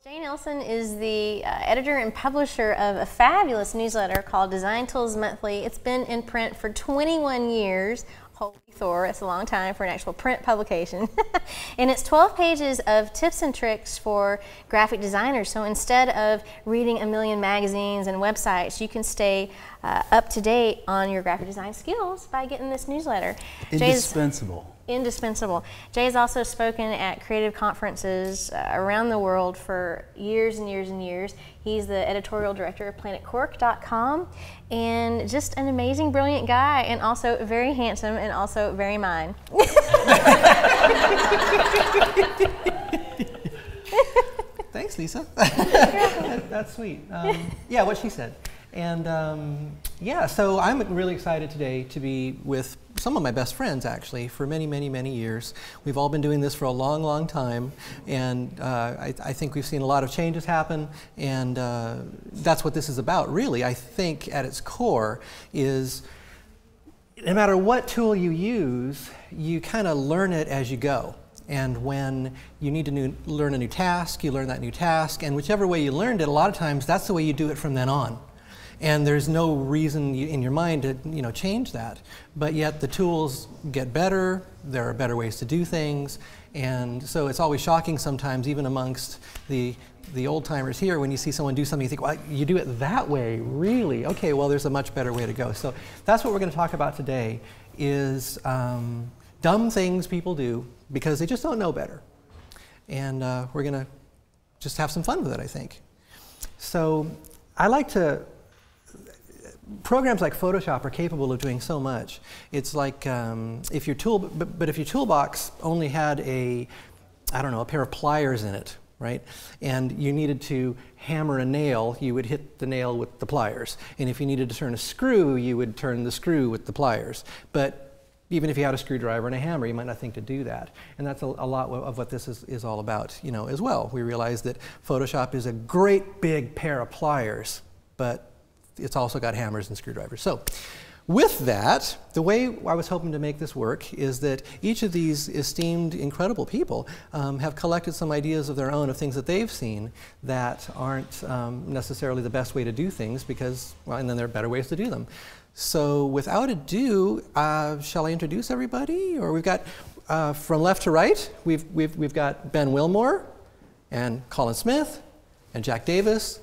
Jay Nelson is the editor and publisher of a fabulous newsletter called Design Tools Monthly. It's been in print for 21 years. Holy Thor, it's a long time for an actual print publication. And it's 12 pages of tips and tricks for graphic designers. So instead of reading a million magazines and websites, you can stay up to date on your graphic design skills by getting this newsletter. Indispensable. Indispensable. Jay has also spoken at creative conferences around the world for years and years and years. He's the editorial director of planetcork.com and just an amazing, brilliant guy, and also very handsome and also very mine. Thanks, Lisa. That's sweet. Yeah, what she said. And yeah, so I'm really excited today to be with some of my best friends, actually, for many, many, many years. We've all been doing this for a long, long time, and I think we've seen a lot of changes happen, and that's what this is about, really. I think at its core is no matter what tool you use, you kind of learn it as you go. And when you need to learn a new task, you learn that new task, and whichever way you learned it, a lot of times that's the way you do it from then on. And there's no reason in your mind to change that. But yet the tools get better, there are better ways to do things, and so it's always shocking sometimes, even amongst the old-timers here, when you see someone do something, you think, well, you do it that way, really? Okay, well, there's a much better way to go. So that's what we're going to talk about today, is dumb things people do because they just don't know better. And we're going to just have some fun with it, I think. So I like to... Programs like Photoshop are capable of doing so much. It's like if your toolbox only had a pair of pliers in it, right? And you needed to hammer a nail, you would hit the nail with the pliers. And if you needed to turn a screw, you would turn the screw with the pliers. But even if you had a screwdriver and a hammer, you might not think to do that. And that's a lot of what this is all about, as well. We realize that Photoshop is a great big pair of pliers, but it's also got hammers and screwdrivers. So with that, the way I was hoping to make this work is that each of these esteemed, incredible people have collected some ideas of their own of things that they've seen that aren't necessarily the best way to do things because, well, and then there are better ways to do them. So without ado, shall I introduce everybody? Or we've got, from left to right, we've got Ben Wilmore and Colin Smith and Jack Davis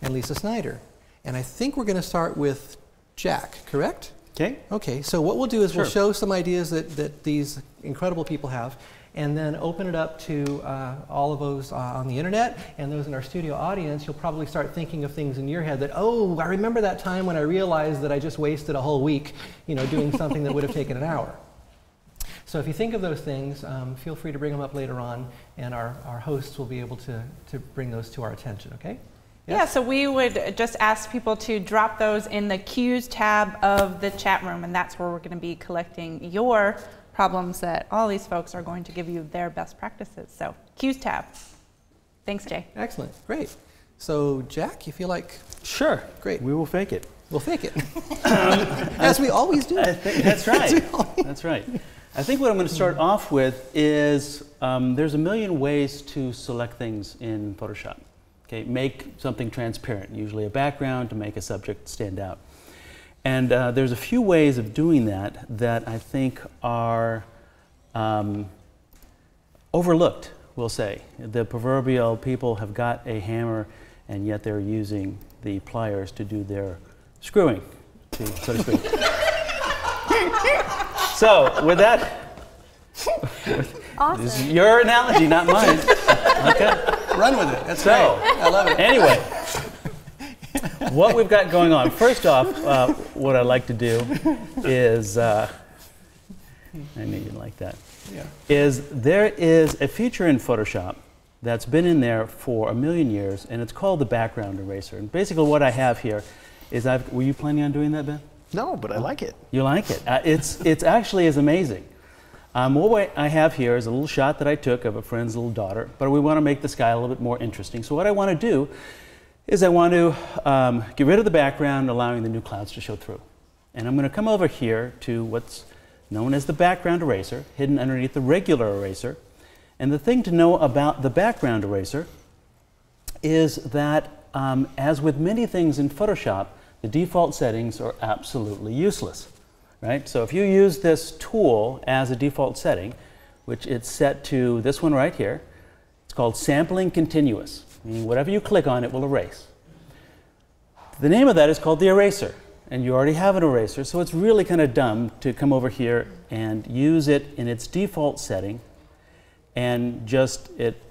and Lesa Snider. And I think we're going to start with Jack, correct? Okay. Okay, so what we'll do is we'll show some ideas that these incredible people have, and then open it up to all of those on the internet, and those in our studio audience. You'll probably start thinking of things in your head that, oh, I remember that time when I realized that I just wasted a whole week, doing something that would have taken an hour. So if you think of those things, feel free to bring them up later on, and our hosts will be able to bring those to our attention, okay? Yeah, so we would just ask people to drop those in the Q's tab of the chat room, and that's where we're going to be collecting your problems that all these folks are going to give you their best practices. So Q's tab. Thanks, Jay. Excellent. Great. So Jack, you feel like? Sure. Great. We will fake it. We'll fake it. As we always do. That's right. That's right. I think what I'm going to start off with is there's a million ways to select things in Photoshop. Okay, make something transparent, usually a background to make a subject stand out. And there's a few ways of doing that I think are overlooked, we'll say. The proverbial people have got a hammer and yet they're using the pliers to do their screwing, so to speak. So with that, Awesome. This is your analogy, not mine. Okay. Run with it. That's great. I love it. Anyway, what we've got going on. First off, what I'd like to do is, I knew you'd like that, is there is a feature in Photoshop that's been in there for a million years, and it's called the background eraser. And basically what I have here is, were you planning on doing that, Ben? No, but I like it. You like it? It's actually is amazing. What I have here is a little shot that I took of a friend's little daughter, but we want to make the sky a little bit more interesting. So what I want to do is I want to get rid of the background, allowing the new clouds to show through. And I'm going to come over here to what's known as the background eraser, hidden underneath the regular eraser. And the thing to know about the background eraser is that as with many things in Photoshop, the default settings are absolutely useless, right? So if you use this tool as a default setting, which it's set to this one right here, it's called sampling continuous, meaning whatever you click on, it will erase. The name of that is called the eraser, and you already have an eraser, so it's really kind of dumb to come over here and use it in its default setting and just it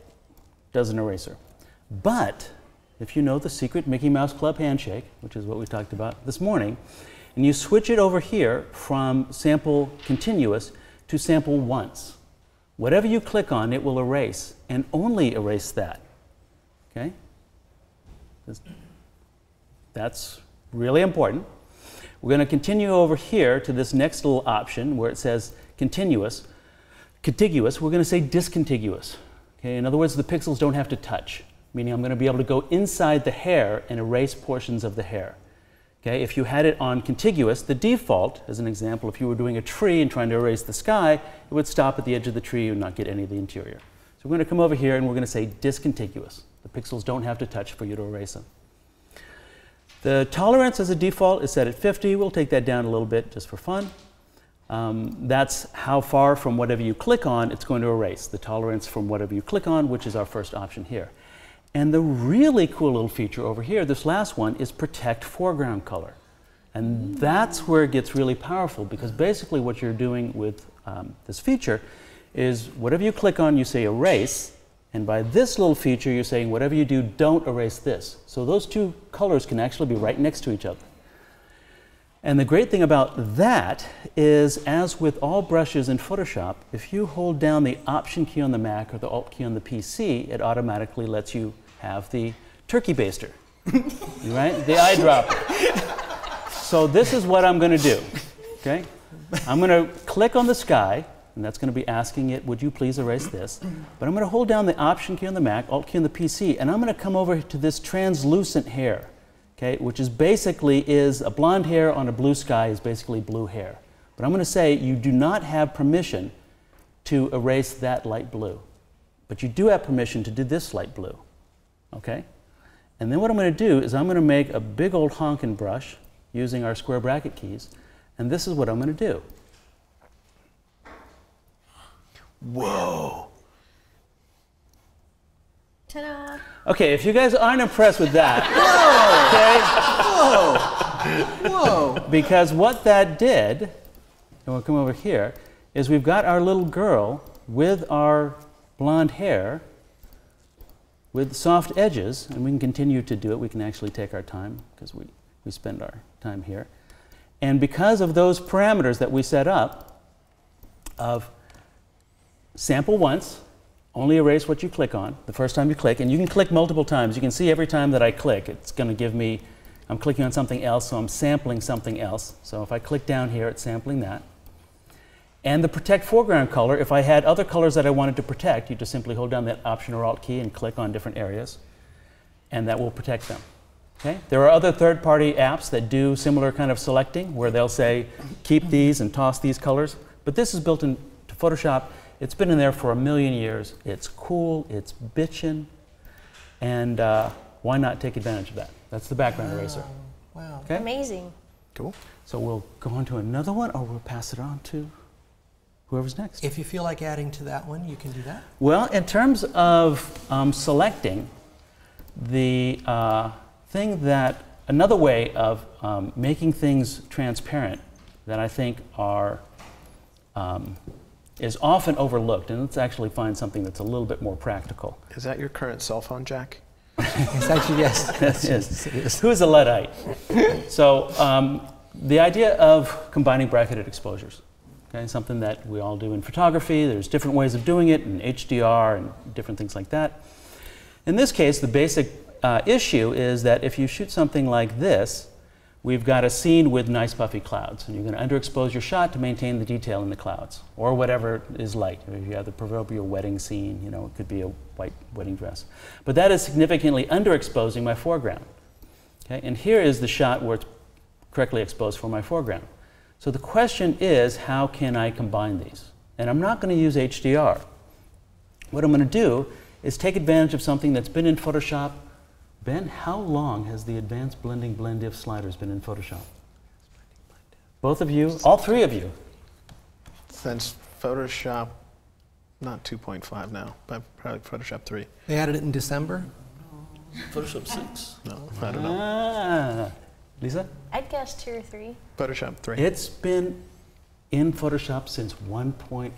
does an eraser. But if you know the secret Mickey Mouse Club handshake, which is what we talked about this morning, and you switch it over here from sample continuous to sample once, whatever you click on, it will erase and only erase that. Okay? That's really important. We're going to continue over here to this next little option where it says contiguous. We're going to say discontiguous. Okay? In other words, the pixels don't have to touch, meaning I'm going to be able to go inside the hair and erase portions of the hair. Okay? If you had it on contiguous, the default, as an example, if you were doing a tree and trying to erase the sky, it would stop at the edge of the tree and not get any of the interior. So we're going to come over here and we're going to say discontiguous. The pixels don't have to touch for you to erase them. The tolerance as a default is set at 50. We'll take that down a little bit just for fun. That's how far from whatever you click on it's going to erase. The tolerance from whatever you click on, which is our first option here. And the really cool little feature over here, this last one, is protect foreground color. And that's where it gets really powerful, because basically what you're doing with this feature is whatever you click on, you say erase, and by this little feature, you're saying whatever you do, don't erase this. So those two colors can actually be right next to each other. And the great thing about that is, as with all brushes in Photoshop, if you hold down the Option key on the Mac or the Alt key on the PC, it automatically lets you have the turkey baster, right? The eyedropper. So this is what I'm going to do, okay? I'm going to click on the sky, and that's going to be asking it, would you please erase this? But I'm going to hold down the Option key on the Mac, Alt key on the PC, and I'm going to come over to this translucent hair, okay, which is basically a blonde hair on a blue sky is basically blue hair. But I'm going to say you do not have permission to erase that light blue, but you do have permission to do this light blue. Okay? And then what I'm going to do is I'm going to make a big old honkin' brush using our square bracket keys, and this is what I'm going to do. Whoa! Ta-da! Okay, if you guys aren't impressed with that, okay? Whoa! Because what that did, and we'll come over here, is we've got our little girl with our blonde hair with soft edges, and we can continue to do it. We can actually take our time because we spend our time here. And because of those parameters that we set up of sample once, only erase what you click on the first time you click, and you can click multiple times. You can see every time that I click, it's going to give me, I'm clicking on something else, so I'm sampling something else. So if I click down here, it's sampling that. And the protect foreground color, if I had other colors that I wanted to protect, you just simply hold down that Option or Alt key and click on different areas, and that will protect them. Okay? There are other third-party apps that do similar kind of selecting, where they'll say, keep these and toss these colors. But this is built into Photoshop. It's been in there for a million years. It's cool, it's bitchin', and why not take advantage of that? That's the background eraser. Wow. Okay? Amazing. Cool. So we'll go on to another one, or we'll pass it on to whoever's next. If you feel like adding to that one, you can do that. Well, in terms of selecting, the thing that, another way of making things transparent that I think are, is often overlooked, and let's actually find something that's a little bit more practical. Is that your current cell phone jack? It's actually, yes. Yes. Who's a Luddite? So the idea of combining bracketed exposures. Okay, something that we all do in photography. There's different ways of doing it in HDR and different things like that. In this case, the basic issue is that if you shoot something like this, we've got a scene with nice puffy clouds, and you're going to underexpose your shot to maintain the detail in the clouds, or whatever is light. If you have the proverbial wedding scene, you know, it could be a white wedding dress. But that is significantly underexposing my foreground. Okay, and here is the shot where it's correctly exposed for my foreground. So the question is, how can I combine these? And I'm not going to use HDR. What I'm going to do is take advantage of something that's been in Photoshop Ben, how long has the advanced blending blend if sliders been in Photoshop? Both of you? All three of you? Since Photoshop, not 2.5 now, but probably Photoshop 3. They added it in December? Photoshop 6. No, I don't know. Lisa? I'd guess 2 or 3. Photoshop 3. It's been in Photoshop since 1.0.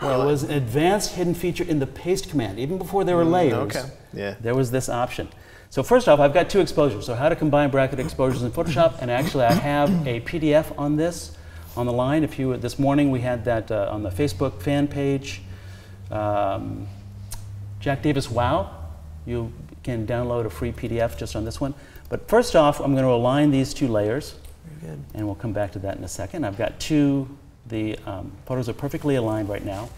Well, it was an advanced hidden feature in the paste command. Even before there were layers, okay. Yeah. there was this option. So first off, I've got 2 exposures. So how to combine bracketed exposures in Photoshop, and actually I have a PDF on this on the line. If you this morning we had that on the Facebook fan page. Jack Davis Wow, you can download a free PDF just on this one. But first off, I'm going to align these 2 layers, Very good. and we'll come back to that in a second. I've got 2. The photos are perfectly aligned right now.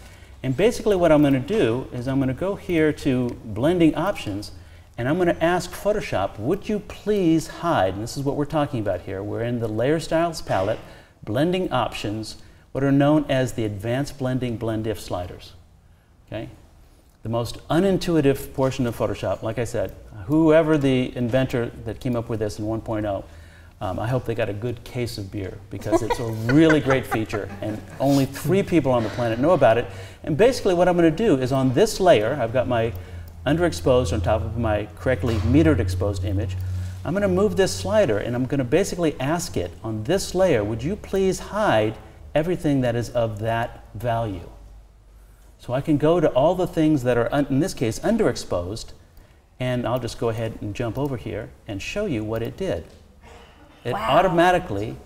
And basically what I'm going to do is I'm going to go here to blending options, and I'm going to ask Photoshop, would you please hide, and this is what we're talking about here, we're in the layer styles palette, blending options, what are known as the advanced blending blend if sliders. Okay? The most unintuitive portion of Photoshop, like I said, whoever the inventor that came up with this in 1.0, I hope they got a good case of beer, because it's a really great feature, and only 3 people on the planet know about it. And basically what I'm going to do is on this layer, I've got my underexposed on top of my correctly metered exposed image. I'm going to move this slider, and I'm going to basically ask it on this layer, would you please hide everything that is of that value? So I can go to all the things that are, in this case, underexposed, and I'll just go ahead and jump over here and show you what it did. It automatically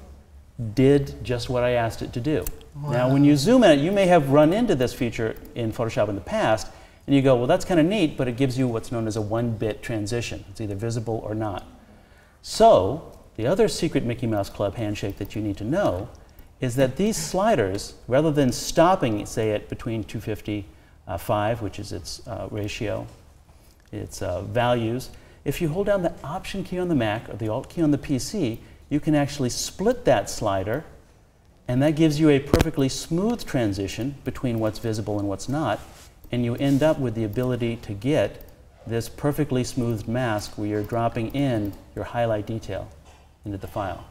did just what I asked it to do. Wow. Now, when you zoom in, you may have run into this feature in Photoshop in the past, and you go, well, that's kind of neat, but it gives you what's known as a 1-bit transition. It's either visible or not. So, the other secret Mickey Mouse Club handshake that you need to know is that these sliders, rather than stopping, say, at between 255, which is its ratio, its values, if you hold down the Option key on the Mac or the Alt key on the PC, you can actually split that slider, and that gives you a perfectly smooth transition between what's visible and what's not, and you end up with the ability to get this perfectly smoothed mask where you're dropping in your highlight detail into the file.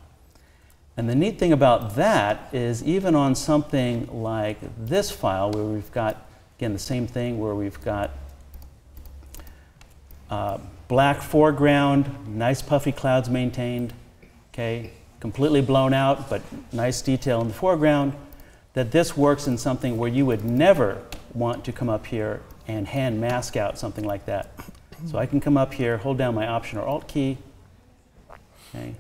And the neat thing about that is even on something like this file where we've got, again, the same thing where we've got black foreground, nice puffy clouds maintained, okay, completely blown out, but nice detail in the foreground, that this works in something where you would never want to come up here and hand mask out something like that. So I can come up here, hold down my Option or Alt key, okay,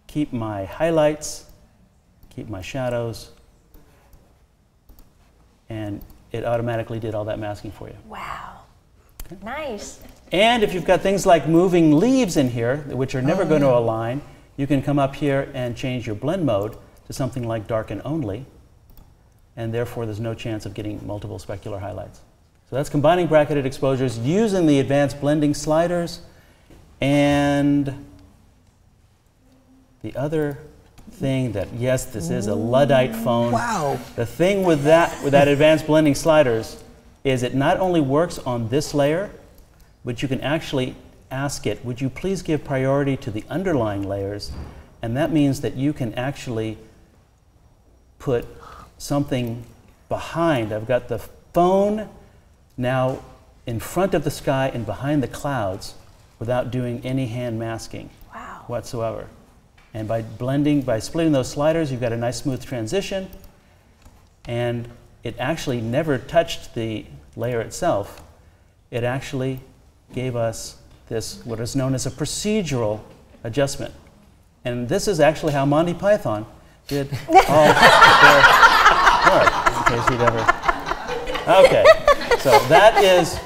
keep my highlights, keep my shadows, and it automatically did all that masking for you. Wow. Okay. Nice. And if you've got things like moving leaves in here, which are never going to align, you can come up here and change your blend mode to something like darken only, and therefore there's no chance of getting multiple specular highlights. So that's combining bracketed exposures using the advanced blending sliders. And the other thing that, yes, this is a Luddite phone. Wow. The thing with that advanced blending sliders is it not only works on this layer, but you can actually ask it, would you please give priority to the underlying layers? And that means that you can actually put something behind. I've got the phone now in front of the sky and behind the clouds without doing any hand masking whatsoever. And by blending, by splitting those sliders, you've got a nice smooth transition, and it actually never touched the layer itself. It actually gave us this, what is known as a procedural adjustment. And this is actually how Monty Python did all their work, in case you'd ever. Okay, so that is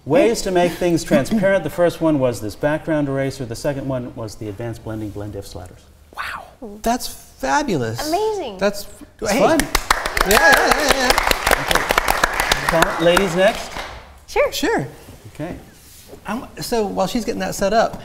ways to make things transparent. The first one was this background eraser. The second one was the advanced blending blend if sliders. Wow, that's fabulous. Amazing. That's fun. Yeah. Okay. Ladies next. Sure. Sure. Okay. So while she's getting that set up,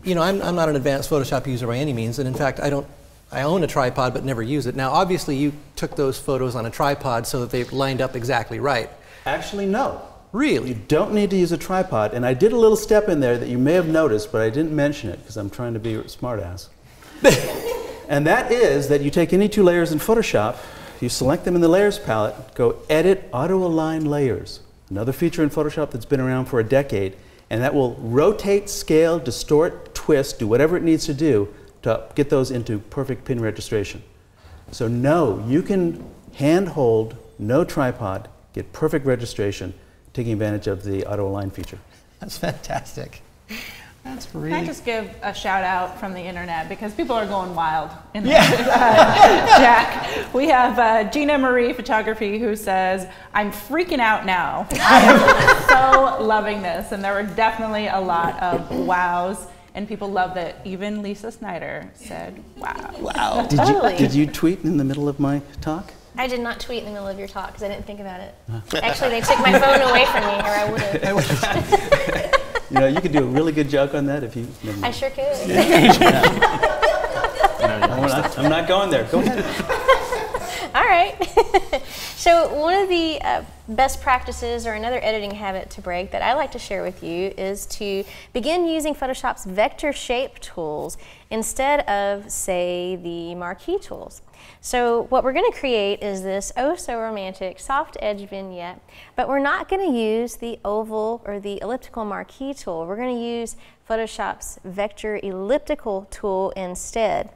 you know, I'm not an advanced Photoshop user by any means, and in fact, I own a tripod but never use it. Now, obviously, you took those photos on a tripod so that they lined up exactly right. Actually, no. Really? You don't need to use a tripod. And I did a little step in there that you may have noticed, but I didn't mention it because I'm trying to be a smartass. And that is that you take any 2 layers in Photoshop, you select them in the Layers palette, go Edit Auto-Align Layers. Another feature in Photoshop that's been around for a decade, and that will rotate, scale, distort, twist, do whatever it needs to do to get those into perfect pin registration. So no, you can hand hold, no tripod, get perfect registration, taking advantage of the auto-align feature. That's fantastic. That's really... Can I just give a shout out from the internet because people are going wild in the Jack. We have Gina Marie Photography who says, I'm freaking out now. I am so loving this. And there were definitely a lot of wows. And people love that even Lesa Snider said, wow. Wow. Did you tweet in the middle of my talk? I did not tweet in the middle of your talk because I didn't think about it. Actually, they took my phone away from me, or I would have. You know, you could do a really good joke on that if you... I sure could. I'm not going there. Go ahead. All right. So one of the best practices or another editing habit to break that I like to share with you is to begin using Photoshop's vector shape tools instead of, say, the marquee tools. So what we're going to create is this oh-so-romantic soft edge vignette, but we're not going to use the oval or the elliptical marquee tool. We're going to use Photoshop's vector elliptical tool instead.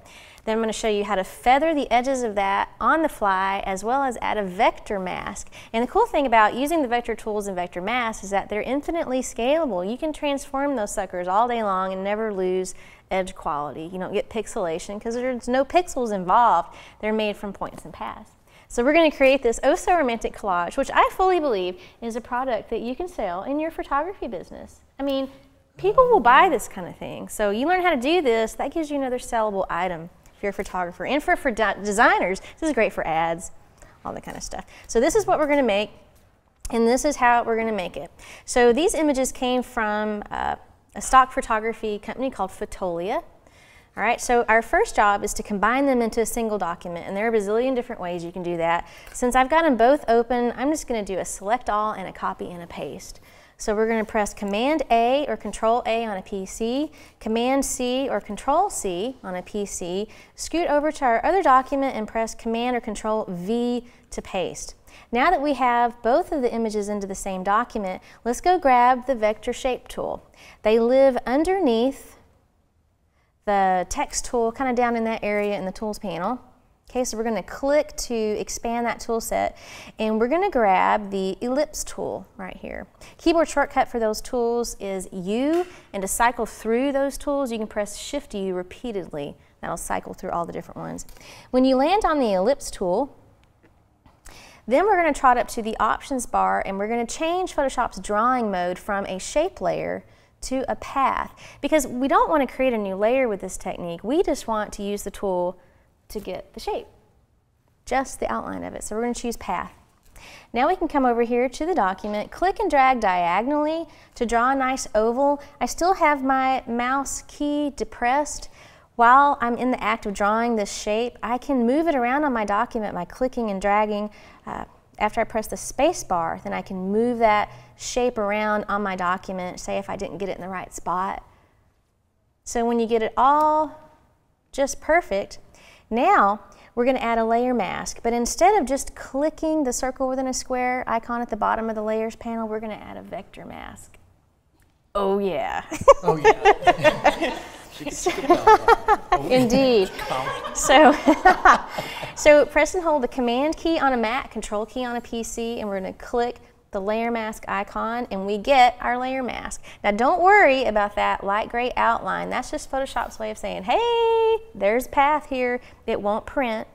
Then I'm going to show you how to feather the edges of that on the fly as well as add a vector mask. And the cool thing about using the vector tools and vector masks is that they're infinitely scalable. You can transform those suckers all day long and never lose edge quality. You don't get pixelation because there's no pixels involved. They're made from points and paths. So we're going to create this oh-so-romantic collage, which I fully believe is a product that you can sell in your photography business. I mean, people will buy this kind of thing. So you learn how to do this, that gives you another sellable item if you're a photographer. And for designers, this is great for ads, all that kind of stuff. So this is what we're going to make, and this is how we're going to make it. So these images came from a stock photography company called Fotolia. All right, so our first job is to combine them into a single document, and there are a bazillion different ways you can do that. Since I've got them both open, I'm just going to do a select all and a copy and a paste. So we're going to press Command A or Control A on a PC, Command C or Control C on a PC, scoot over to our other document and press Command or Control V to paste. Now that we have both of the images into the same document, let's go grab the vector shape tool. They live underneath the text tool, kind of down in that area in the tools panel. Okay, so we're going to click to expand that tool set, and we're going to grab the ellipse tool right here. Keyboard shortcut for those tools is U, and to cycle through those tools you can press Shift U repeatedly. That'll cycle through all the different ones. When you land on the ellipse tool, then we're going to trot up to the options bar, and we're going to change Photoshop's drawing mode from a shape layer to a path, because we don't want to create a new layer with this technique. We just want to use the tool to get the shape, just the outline of it. So we're going to choose path. Now we can come over here to the document, click and drag diagonally to draw a nice oval. I still have my mouse key depressed. While I'm in the act of drawing this shape, I can move it around on my document by clicking and dragging. After I press the space bar, then I can move that shape around on my document, say if I didn't get it in the right spot. So when you get it all just perfect, now we're going to add a layer mask, but instead of just clicking the circle within a square icon at the bottom of the layers panel, we're going to add a vector mask. Oh yeah. Oh yeah. Indeed. So press and hold the Command key on a Mac, Control key on a PC, and we're going to click the layer mask icon, and we get our layer mask. Now don't worry about that light gray outline. That's just Photoshop's way of saying, hey, there's path here. It won't print,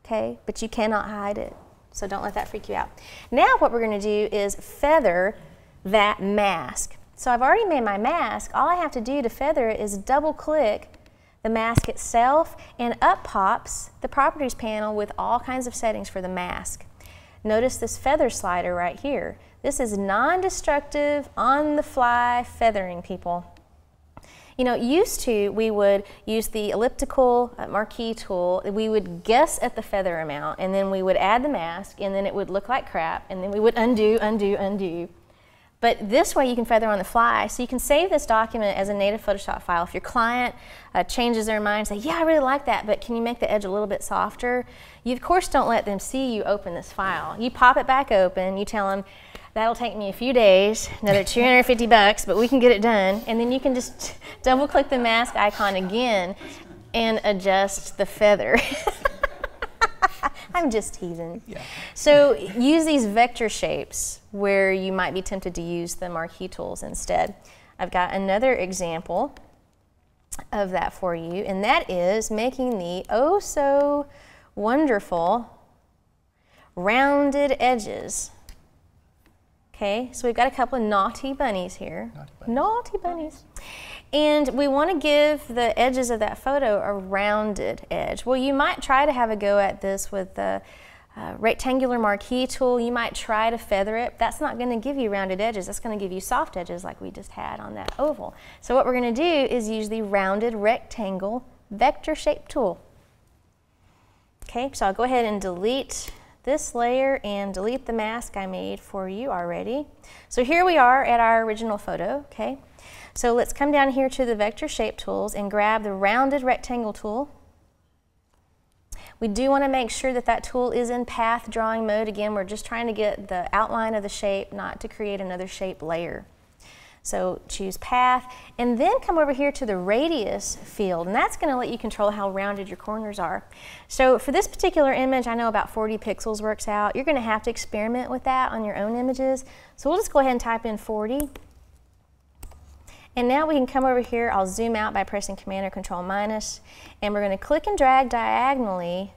okay, but you cannot hide it. So don't let that freak you out. Now what we're going to do is feather that mask. So I've already made my mask. All I have to do to feather it is double click the mask itself, and up pops the properties panel with all kinds of settings for the mask. Notice this feather slider right here. This is non-destructive, on-the-fly feathering, people. You know, used to, we would use the elliptical marquee tool. We would guess at the feather amount, and then we would add the mask, and then it would look like crap, and then we would undo, undo, undo. But this way you can feather on the fly. So you can save this document as a native Photoshop file. If your client changes their mind, say, yeah, I really like that, but can you make the edge a little bit softer? You, of course, don't let them see you open this file. You pop it back open, you tell them, that'll take me a few days, another $250, but we can get it done. And then you can just double click the mask icon again and adjust the feather. I'm just teasing. Yeah. So use these vector shapes where you might be tempted to use the marquee tools instead. I've got another example of that for you, and that is making the oh so wonderful rounded edges. Okay, so we've got a couple of naughty bunnies here. Naughty bunnies. And we want to give the edges of that photo a rounded edge. Well, you might try to have a go at this with the rectangular marquee tool. You might try to feather it. That's not going to give you rounded edges. That's going to give you soft edges like we just had on that oval. So what we're going to do is use the rounded rectangle vector shape tool. Okay, so I'll go ahead and delete this layer and delete the mask I made for you already. So here we are at our original photo, okay? So let's come down here to the vector shape tools and grab the rounded rectangle tool. We do want to make sure that that tool is in path drawing mode. Again, we're just trying to get the outline of the shape, not to create another shape layer. So choose path, and then come over here to the radius field, and that's going to let you control how rounded your corners are. So for this particular image, I know about 40 pixels works out. You're going to have to experiment with that on your own images. So we'll just go ahead and type in 40. And now we can come over here. I'll zoom out by pressing Command or Control minus, and we're going to click and drag diagonally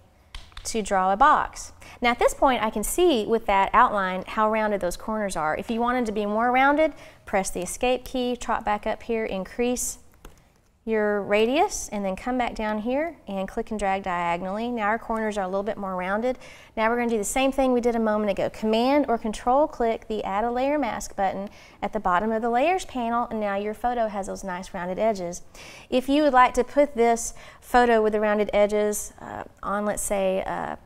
to draw a box. Now at this point I can see with that outline how rounded those corners are. If you wanted to be more rounded, press the escape key, trot back up here, increase your radius, and then come back down here and click and drag diagonally. Now our corners are a little bit more rounded. Now we're going to do the same thing we did a moment ago. Command or Control click the Add a Layer Mask button at the bottom of the Layers panel, and now your photo has those nice rounded edges. If you would like to put this photo with the rounded edges on, let's say, a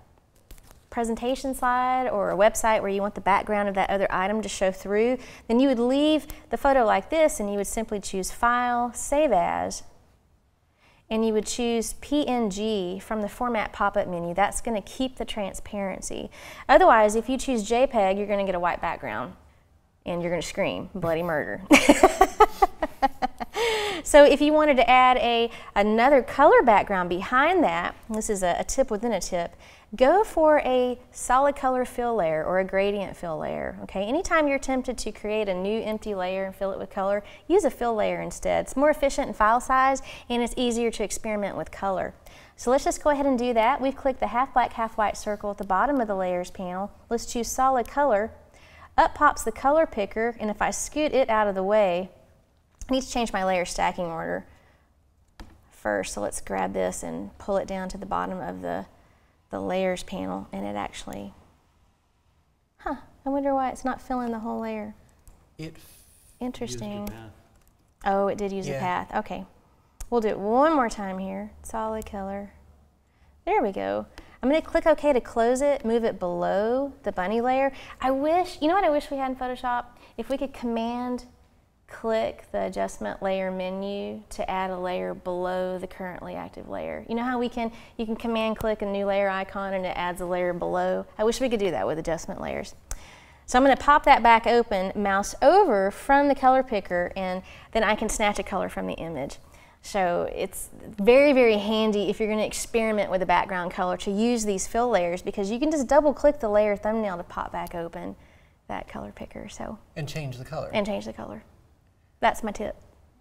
presentation slide or a website where you want the background of that other item to show through, then you would leave the photo like this, and you would simply choose File, Save As, and you would choose PNG from the Format pop-up menu. That's going to keep the transparency. Otherwise, if you choose JPEG, you're going to get a white background, and you're going to scream bloody murder. So if you wanted to add another color background behind that, this is a tip within a tip, go for a solid color fill layer or a gradient fill layer. Okay, anytime you're tempted to create a new empty layer and fill it with color, use a fill layer instead. It's more efficient in file size, and it's easier to experiment with color. So let's just go ahead and do that. We've clicked the half black, half white circle at the bottom of the layers panel. Let's choose solid color. Up pops the color picker, and if I scoot it out of the way, I need to change my layer stacking order first. So let's grab this and pull it down to the bottom of the layers panel, and it actually, I wonder why it's not filling the whole layer. Interesting. Oh, it did use a path. Okay. We'll do it one more time here. Solid color. There we go. I'm going to click OK to close it, move it below the bunny layer. I wish, you know what I wish we had in Photoshop? If we could Command click the adjustment layer menu to add a layer below the currently active layer. You know how you can Command click a new layer icon and it adds a layer below? I wish we could do that with adjustment layers. So I'm going to pop that back open, mouse over from the color picker, and then I can snatch a color from the image. So it's very, very handy if you're going to experiment with a background color to use these fill layers, because you can just double click the layer thumbnail to pop back open that color picker. And change the color. And change the color. That's my tip.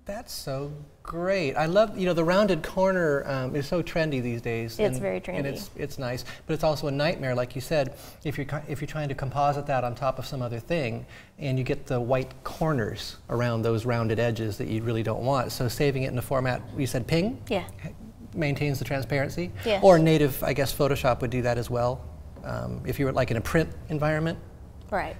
That's so great. I love, the rounded corner is so trendy these days. It's very trendy. And it's nice, but it's also a nightmare, like you said, if you're trying to composite that on top of some other thing, and you get the white corners around those rounded edges that you really don't want. So saving it in a format, you said ping? Yeah. Maintains the transparency? Yes. Or native, I guess Photoshop would do that as well. If you were like in a print environment? Right.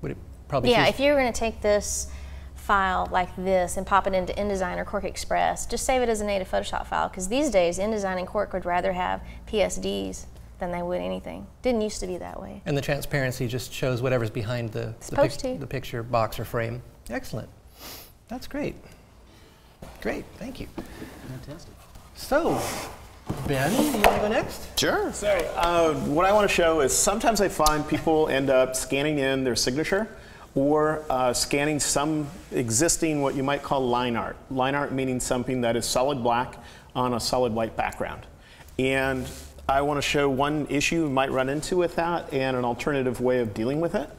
Would it probably if you were going to take this file like this and pop it into InDesign or Quark Express, just save it as a native Photoshop file, because these days InDesign and Quark would rather have PSDs than they would anything. Didn't used to be that way. And the transparency just shows whatever's behind the picture box or frame. Excellent. That's great. Great, thank you. Fantastic. So, Ben, you want to go next? Sure. So what I want to show is sometimes I find people end up scanning in their signature or scanning some existing what you might call line art. Line art meaning something that is solid black on a solid white background. And I want to show one issue you might run into with that and an alternative way of dealing with it.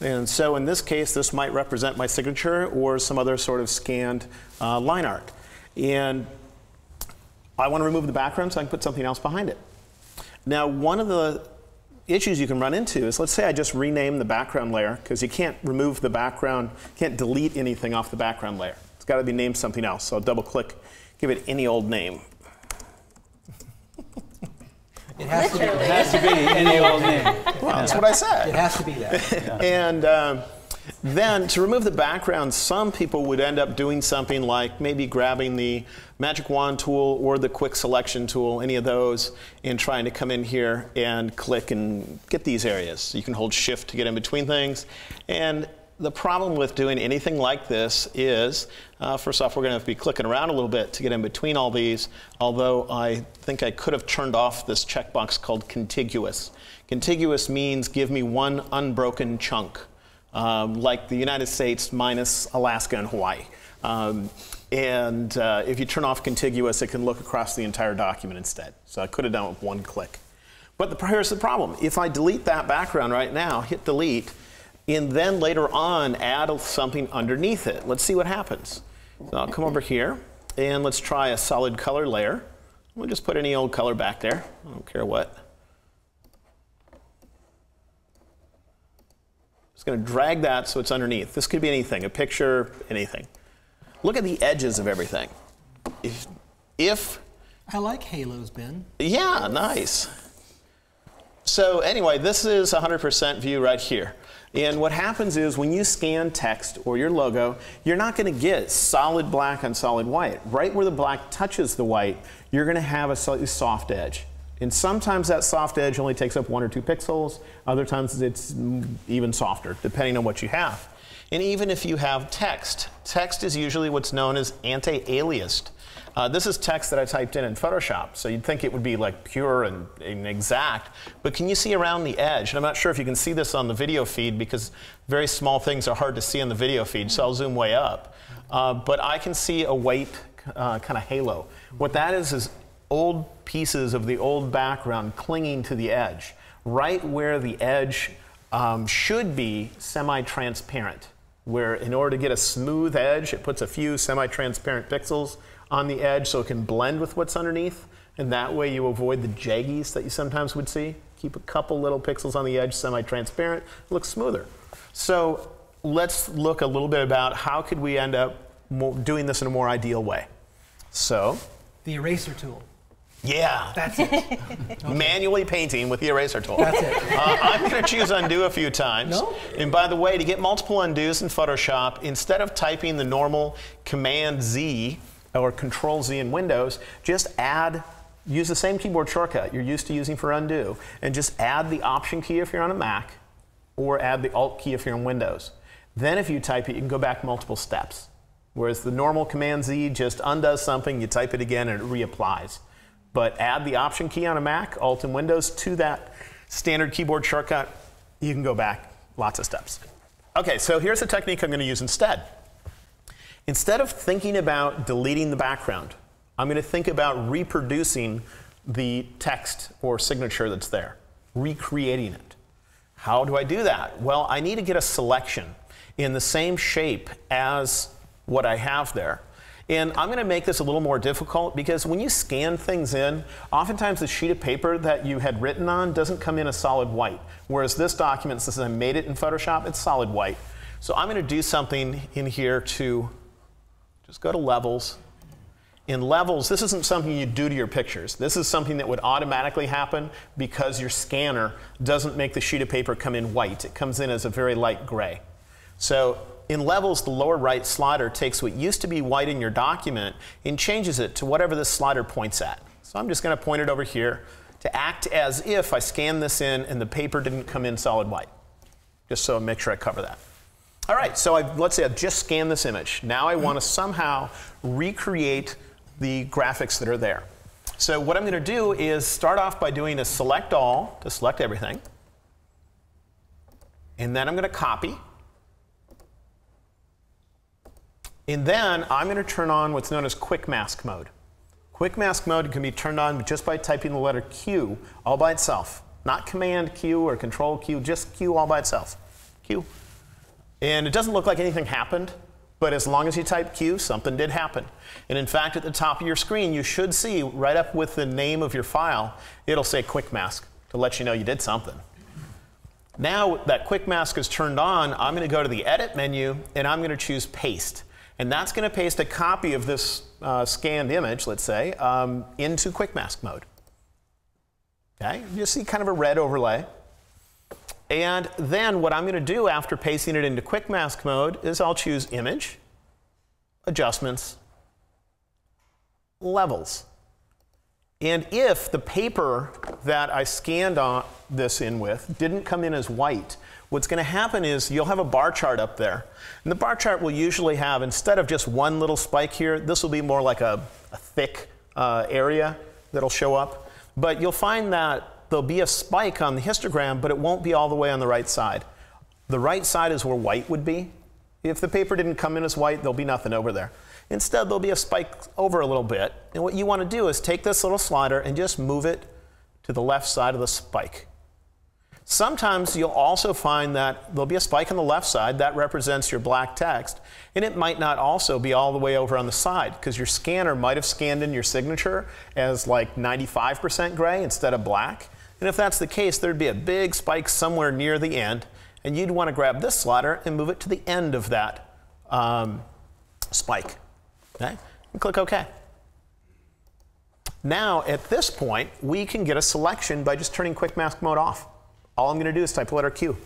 And so in this case, this might represent my signature or some other sort of scanned line art. And I want to remove the background so I can put something else behind it. Now, one of the issues you can run into is, let's say I just rename the background layer, because you can't remove the background, can't delete anything off the background layer. It's got to be named something else. So I'll double click, give it any old name. It has to be any old name. Well, that's what I said. It has to be that. And then to remove the background, some people would end up doing something like maybe grabbing the magic wand tool or the quick selection tool, any of those, and trying to come in here and click and get these areas. You can hold shift to get in between things. And the problem with doing anything like this is, first off, we're going to have to be clicking around a little bit to get in between all these, although I think I could have turned off this checkbox called contiguous. Contiguous means give me one unbroken chunk. Like the United States minus Alaska and Hawaii. If you turn off contiguous, it can look across the entire document instead. So I could have done it with one click. But here's the problem. If I delete that background right now, hit delete, and then later on add something underneath it, let's see what happens. So I'll come over here, and let's try a solid color layer. We'll just put any old color back there. I don't care what. Just going to drag that so it's underneath. This could be anything, a picture, anything. Look at the edges of everything. If I like halos, Ben. Yeah, nice. So anyway, this is 100% view right here. And what happens is when you scan text or your logo, you're not going to get solid black on solid white. Right where the black touches the white, you're going to have a slightly soft edge. And sometimes that soft edge only takes up 1 or 2 pixels. Other times it's even softer, depending on what you have. And even if you have text, text is usually what's known as anti-aliased. This is text that I typed in Photoshop, so you'd think it would be like pure and exact. But can you see around the edge? And I'm not sure if you can see this on the video feed because very small things are hard to see on the video feed, so I'll zoom way up. But I can see a white kind of halo. What that is old pieces of the old background clinging to the edge, right where the edge should be semi-transparent, where in order to get a smooth edge, it puts a few semi-transparent pixels on the edge so it can blend with what's underneath, and that way you avoid the jaggies that you sometimes would see. Keep a couple little pixels on the edge semi-transparent, it looks smoother. So let's look a little bit about how could we end up doing this in a more ideal way. So the eraser tool. Yeah. That's it. Okay. Manually painting with the eraser tool. That's it. I'm going to choose undo a few times. No? And by the way, to get multiple undos in Photoshop, instead of typing the normal Command-Z or Control-Z in Windows, just use the same keyboard shortcut you're used to using for undo, and just add the Option key if you're on a Mac, or add the Alt key if you're in Windows. Then if you type it, you can go back multiple steps. Whereas the normal Command-Z just undoes something, you type it again, and it reapplies. But add the Option key on a Mac, Alt and Windows, to that standard keyboard shortcut. You can go back lots of steps. Okay, so here's the technique I'm going to use instead. Instead of thinking about deleting the background, I'm going to think about reproducing the text or signature that's there, recreating it. How do I do that? Well, I need to get a selection in the same shape as what I have there. And I'm going to make this a little more difficult because when you scan things in, oftentimes the sheet of paper that you had written on doesn't come in a solid white. Whereas this document, since I made it in Photoshop, it's solid white. So I'm going to do something in here to just go to Levels. In Levels, this isn't something you do to your pictures. This is something that would automatically happen because your scanner doesn't make the sheet of paper come in white. It comes in as a very light gray. So in Levels, the lower right slider takes what used to be white in your document and changes it to whatever this slider points at. So I'm just going to point it over here to act as if I scanned this in and the paper didn't come in solid white. Just so I make sure I cover that. All right, so let's say I've just scanned this image. Now I want to somehow recreate the graphics that are there. So what I'm going to do is start off by doing a select all to select everything. And then I'm going to copy. And then I'm going to turn on what's known as quick mask mode. Quick mask mode can be turned on just by typing the letter Q all by itself. Not Command Q or Control Q, just Q all by itself. Q. And it doesn't look like anything happened, but as long as you type Q, something did happen. And in fact, at the top of your screen, you should see right up with the name of your file, it'll say quick mask to let you know you did something. Now that quick mask is turned on, I'm going to go to the edit menu and I'm going to choose paste. And that's going to paste a copy of this scanned image, let's say, into quick mask mode. Okay, you see kind of a red overlay. And then what I'm going to do after pasting it into quick mask mode is I'll choose image, adjustments, levels. And if the paper that I scanned this in with didn't come in as white, what's going to happen is you'll have a bar chart up there. And the bar chart will usually have, instead of just one little spike here, this will be more like a thick area that'll show up. But you'll find that there'll be a spike on the histogram, but it won't be all the way on the right side. The right side is where white would be. If the paper didn't come in as white, there'll be nothing over there. Instead, there'll be a spike over a little bit. And what you want to do is take this little slider and just move it to the left side of the spike. Sometimes you'll also find that there'll be a spike on the left side that represents your black text, and it might not also be all the way over on the side because your scanner might have scanned in your signature as like 95% gray instead of black. And if that's the case, there'd be a big spike somewhere near the end, and you'd want to grab this slider and move it to the end of that spike. Okay? And click OK. Now, at this point, we can get a selection by just turning quick mask mode off. All I'm going to do is type the letter Q.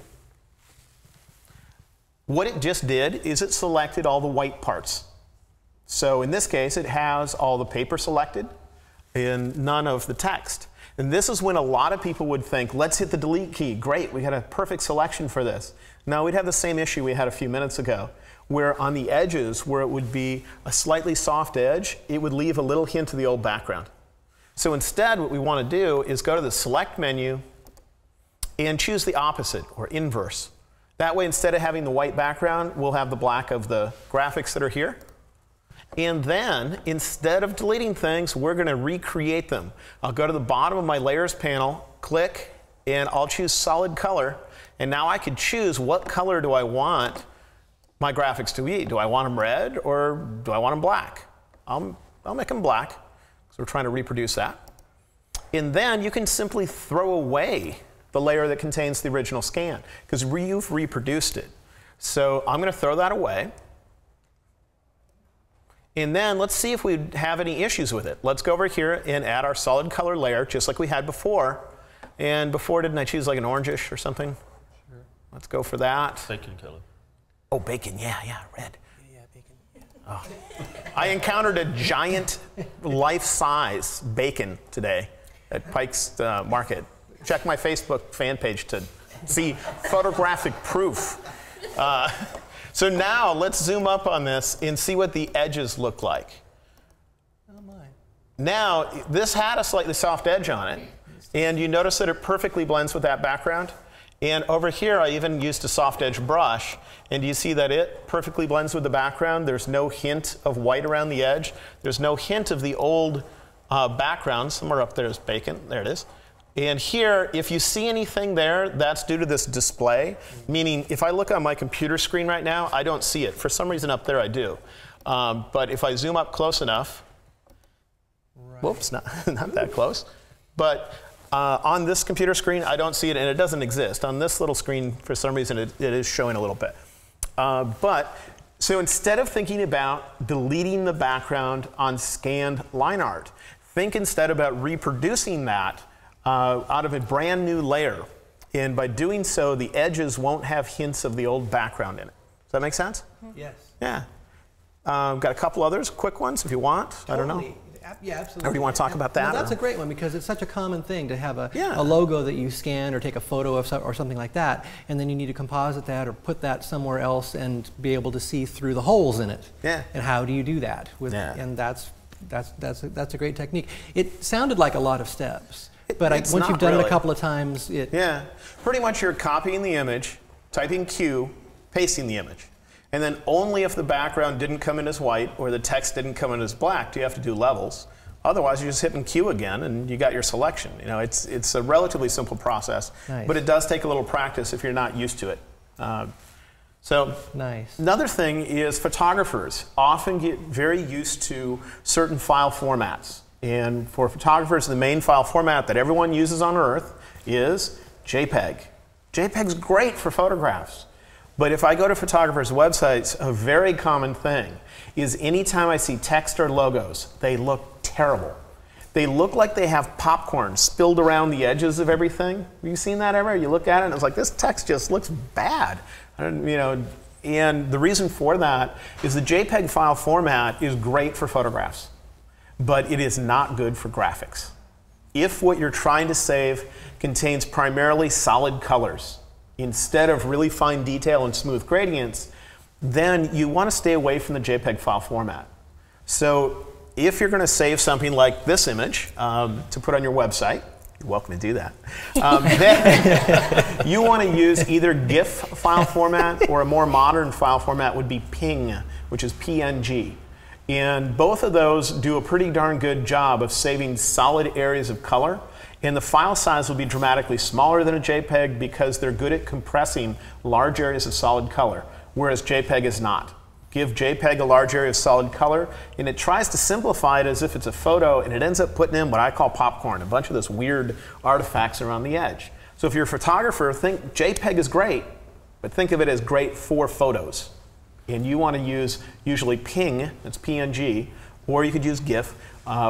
What it just did is it selected all the white parts. So in this case, it has all the paper selected and none of the text. And this is when a lot of people would think, let's hit the delete key. Great, we had a perfect selection for this. Now, we'd have the same issue we had a few minutes ago, where on the edges, where it would be a slightly soft edge, it would leave a little hint of the old background. So instead, what we want to do is go to the Select menu and choose the opposite, or inverse. That way, instead of having the white background, we'll have the black of the graphics that are here. And then, instead of deleting things, we're going to recreate them. I'll go to the bottom of my Layers panel, click, and I'll choose Solid Color. And now I could choose what color do I want my graphics to be. Do I want them red, or do I want them black? I'll make them black, because we're trying to reproduce that. And then you can simply throw away the layer that contains the original scan, because you've reproduced it. So I'm going to throw that away. And then let's see if we have any issues with it. Let's go over here and add our solid color layer, just like we had before. And before, didn't I choose like an orangish or something? Sure. Let's go for that. Bacon color. Oh, bacon, yeah, red. Yeah, bacon. Yeah. Oh. I encountered a giant life-size bacon today at Pike's Market. Check my Facebook fan page to see photographic proof. So now let's zoom up on this and see what the edges look like. Oh my. Now, this had a slightly soft edge on it, and you notice that it perfectly blends with that background. And over here, I even used a soft edge brush, and you see that it perfectly blends with the background. There's no hint of white around the edge. There's no hint of the old background. Somewhere up there is bacon. There it is. And here, if you see anything there, that's due to this display, meaning if I look on my computer screen right now, I don't see it. For some reason up there I do. But if I zoom up close enough, whoops, not that close. But on this computer screen, I don't see it, and it doesn't exist. On this little screen, for some reason, it is showing a little bit. So instead of thinking about deleting the background on scanned line art, think instead about reproducing that out of a brand new layer. And by doing so, the edges won't have hints of the old background in it. Does that make sense? Yes. Yeah. Got a couple others, quick ones if you want. Totally. I don't know. Yeah, absolutely. Or do you want to talk about that? No, that's a great one because it's such a common thing to have a logo that you scan or take a photo of or something like that, and then you need to composite that or put that somewhere else and be able to see through the holes in it. Yeah. And how do you do that? And that's a great technique. It sounded like a lot of steps, but once you've done it a couple of times, pretty much you're copying the image, typing Q, pasting the image. And then only if the background didn't come in as white or the text didn't come in as black do you have to do levels. Otherwise, you're just hitting Q again and you got your selection. You know, it's a relatively simple process, but it does take a little practice if you're not used to it. Another thing is photographers often get very used to certain file formats. And for photographers, the main file format that everyone uses on Earth is JPEG. JPEG's great for photographs. But if I go to photographers' websites, a very common thing is anytime I see text or logos, they look terrible. They look like they have popcorn spilled around the edges of everything. Have you seen that ever? You look at it and it's like, this text just looks bad. And the reason for that is the JPEG file format is great for photographs, but it is not good for graphics. If what you're trying to save contains primarily solid colors, instead of really fine detail and smooth gradients, then you want to stay away from the JPEG file format. So if you're going to save something like this image to put on your website, you're welcome to do that, then you want to use either GIF file format or a more modern file format would be PNG, which is PNG. And both of those do a pretty darn good job of saving solid areas of color. And the file size will be dramatically smaller than a JPEG because they're good at compressing large areas of solid color, whereas JPEG is not. Give JPEG a large area of solid color, and it tries to simplify it as if it's a photo, and it ends up putting in what I call popcorn, a bunch of this weird artifacts around the edge. So if you're a photographer, think JPEG is great, but think of it as great for photos. And you want to use usually PNG, that's PNG, or you could use GIF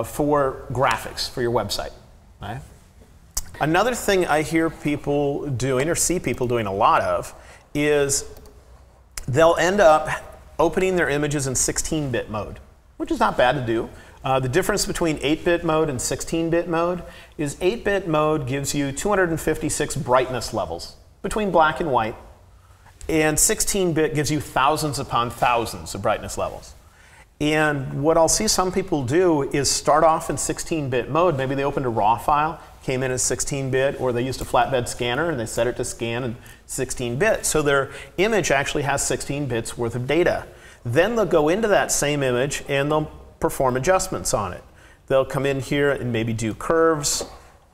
for graphics for your website. Right? Another thing I hear people doing or see people doing a lot of is they'll end up opening their images in 16-bit mode, which is not bad to do. The difference between 8-bit mode and 16-bit mode is 8-bit mode gives you 256 brightness levels between black and white, and 16-bit gives you thousands upon thousands of brightness levels. And what I'll see some people do is start off in 16-bit mode. Maybe they opened a RAW file, came in as 16-bit, or they used a flatbed scanner and they set it to scan in 16-bit. So their image actually has 16 bits worth of data. Then they'll go into that same image and they'll perform adjustments on it. They'll come in here and maybe do curves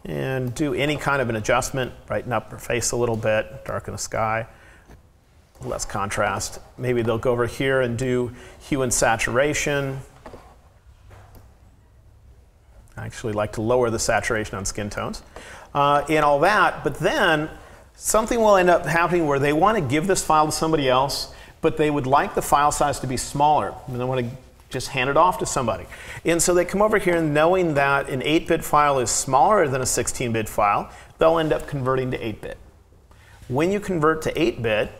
and do any kind of an adjustment, brighten up their face a little bit, darken the sky, less contrast. Maybe they'll go over here and do hue and saturation. I actually like to lower the saturation on skin tones and all that, but then something will end up happening where they want to give this file to somebody else, but they would like the file size to be smaller, and they want to just hand it off to somebody. And so they come over here and knowing that an 8-bit file is smaller than a 16-bit file, they'll end up converting to 8-bit. When you convert to 8-bit,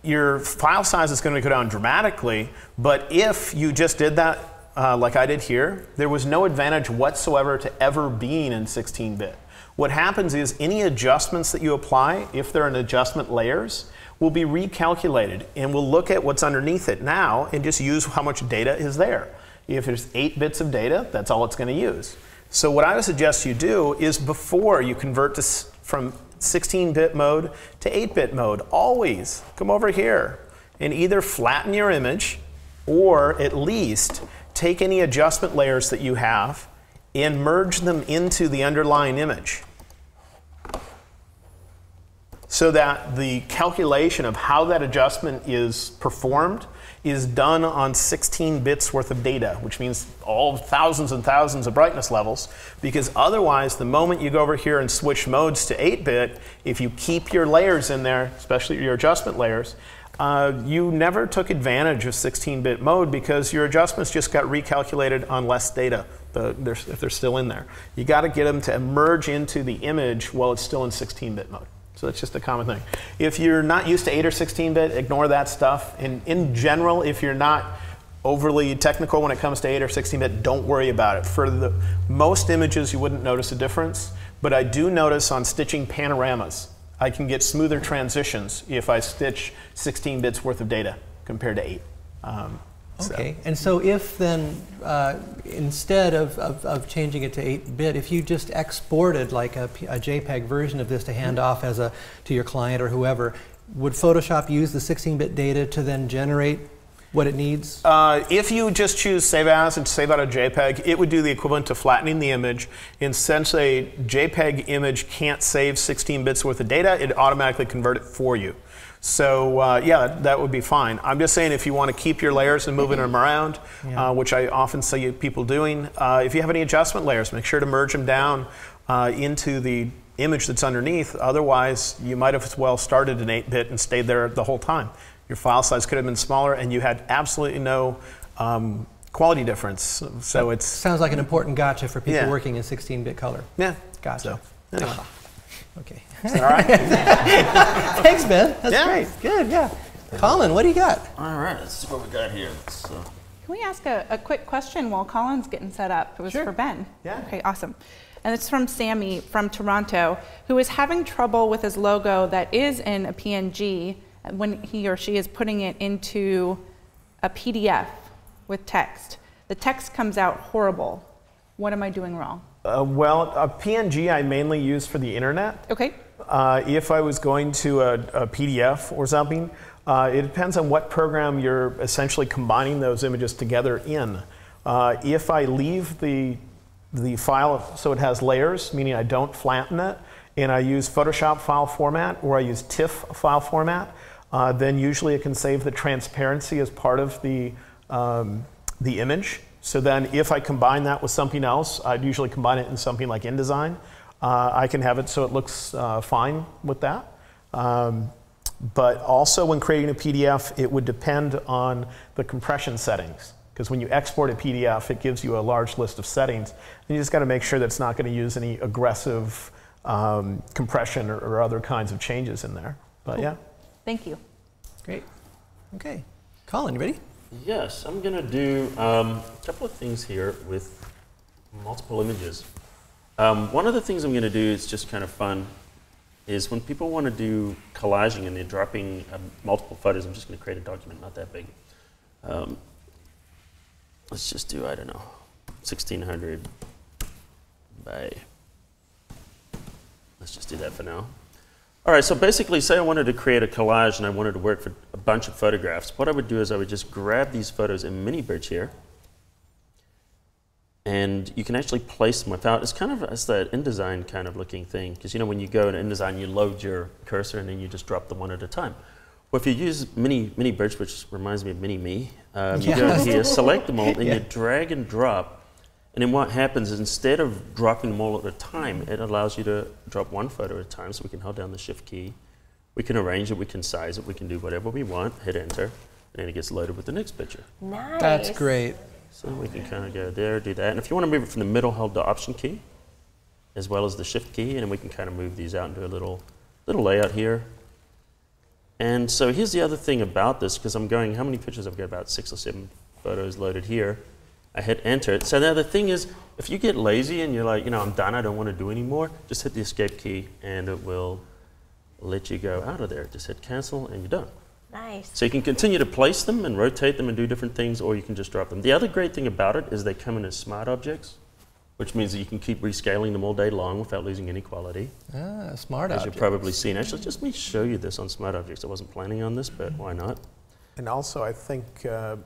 your file size is going to go down dramatically, but if you just did that like I did here, there was no advantage whatsoever to ever being in 16-bit. What happens is any adjustments that you apply, if they're in adjustment layers, will be recalculated, and we'll look at what's underneath it now and just use how much data is there. If there's 8 bits of data, that's all it's going to use. So what I would suggest you do is before you convert from 16-bit mode to 8-bit mode, always come over here and either flatten your image or at least take any adjustment layers that you have and merge them into the underlying image, so that the calculation of how that adjustment is performed is done on 16 bits worth of data, which means all thousands and thousands of brightness levels, because otherwise the moment you go over here and switch modes to 8-bit, if you keep your layers in there, especially your adjustment layers, you never took advantage of 16-bit mode because your adjustments just got recalculated on less data if they're still in there. You got to get them to merge into the image while it's still in 16-bit mode. So that's just a common thing. If you're not used to 8 or 16-bit, ignore that stuff. And in general, if you're not overly technical when it comes to 8 or 16-bit, don't worry about it. For the most images, you wouldn't notice a difference, but I do notice on stitching panoramas, I can get smoother transitions if I stitch 16 bits worth of data compared to 8. Okay, and so if then, instead of changing it to 8-bit, if you just exported like a JPEG version of this to hand off as to your client or whoever, would Photoshop use the 16-bit data to then generate what it needs? If you just choose Save As and save out a JPEG, it would do the equivalent to flattening the image. And since a JPEG image can't save 16 bits worth of data, it automatically convert it for you. So yeah, that would be fine. I'm just saying if you want to keep your layers and moving them around, which I often see people doing, if you have any adjustment layers, make sure to merge them down into the image that's underneath. Otherwise, you might have as well started in 8-bit and stayed there the whole time. Your file size could have been smaller and you had absolutely no quality difference. So it sounds like an important gotcha for people working in 16-bit color. Yeah. Gotcha. So, anyway. Okay. Is that all right? Thanks, Ben. That's great. Good, yeah. Colin, what do you got? All right, let's see what we got here. Can we ask a quick question while Colin's getting set up? It was for Ben. Yeah. Okay, awesome. And it's from Sammy from Toronto, who is having trouble with his logo that is in a PNG when he or she is putting it into a PDF with text. The text comes out horrible. What am I doing wrong? Well, a PNG I mainly use for the internet. Okay. If I was going to a PDF or something, it depends on what program you're essentially combining those images together in. If I leave the file so it has layers, meaning I don't flatten it, and I use Photoshop file format or I use TIFF file format, then usually it can save the transparency as part of the image. So then if I combine that with something else, I'd usually combine it in something like InDesign. I can have it so it looks fine with that. But also when creating a PDF, it would depend on the compression settings. Because when you export a PDF, it gives you a large list of settings. And you just got to make sure that it's not going to use any aggressive compression or other kinds of changes in there. But yeah. Thank you. Great. Okay. Colin, you ready? Yes, I'm going to do a couple of things here with multiple images. One of the things I'm going to do is just kind of fun, is when people want to do collaging and they're dropping multiple photos, I'm just going to create a document, not that big. Let's just do, I don't know, 1600 by, let's just do that for now. All right, so basically, say I wanted to create a collage and I wanted to work for a bunch of photographs. What I would do is I would just grab these photos in Mini Bridge here, and you can actually place them without, it's kind of it's that InDesign kind of looking thing, because you know when you go in InDesign, you load your cursor and then you just drop them one at a time. Well, if you use Mini Bridge, which reminds me of Mini-Me, you go in here, select them all, and you drag and drop. And then what happens is instead of dropping them all at a time, it allows you to drop one photo at a time. So we can hold down the Shift key. We can arrange it, we can size it, we can do whatever we want, hit Enter, and then it gets loaded with the next picture. Nice. That's great. So we can kind of go there, do that. And if you want to move it from the middle, hold the Option key, as well as the Shift key, and then we can kind of move these out and do a little layout here. And so here's the other thing about this, because I'm going, how many pictures? I've got about 6 or 7 photos loaded here. I hit Enter. So now the thing is, if you get lazy and you're like, you know, I'm done, I don't want to do anymore, just hit the Escape key and it will let you go out of there. Just hit Cancel and you're done. Nice. So you can continue to place them and rotate them and do different things, or you can just drop them. The other great thing about it is they come in as smart objects, which means that you can keep rescaling them all day long without losing any quality. Ah, smart as objects. you've probably seen. Actually, just let me show you this on smart objects. I wasn't planning on this, but why not? And also, I think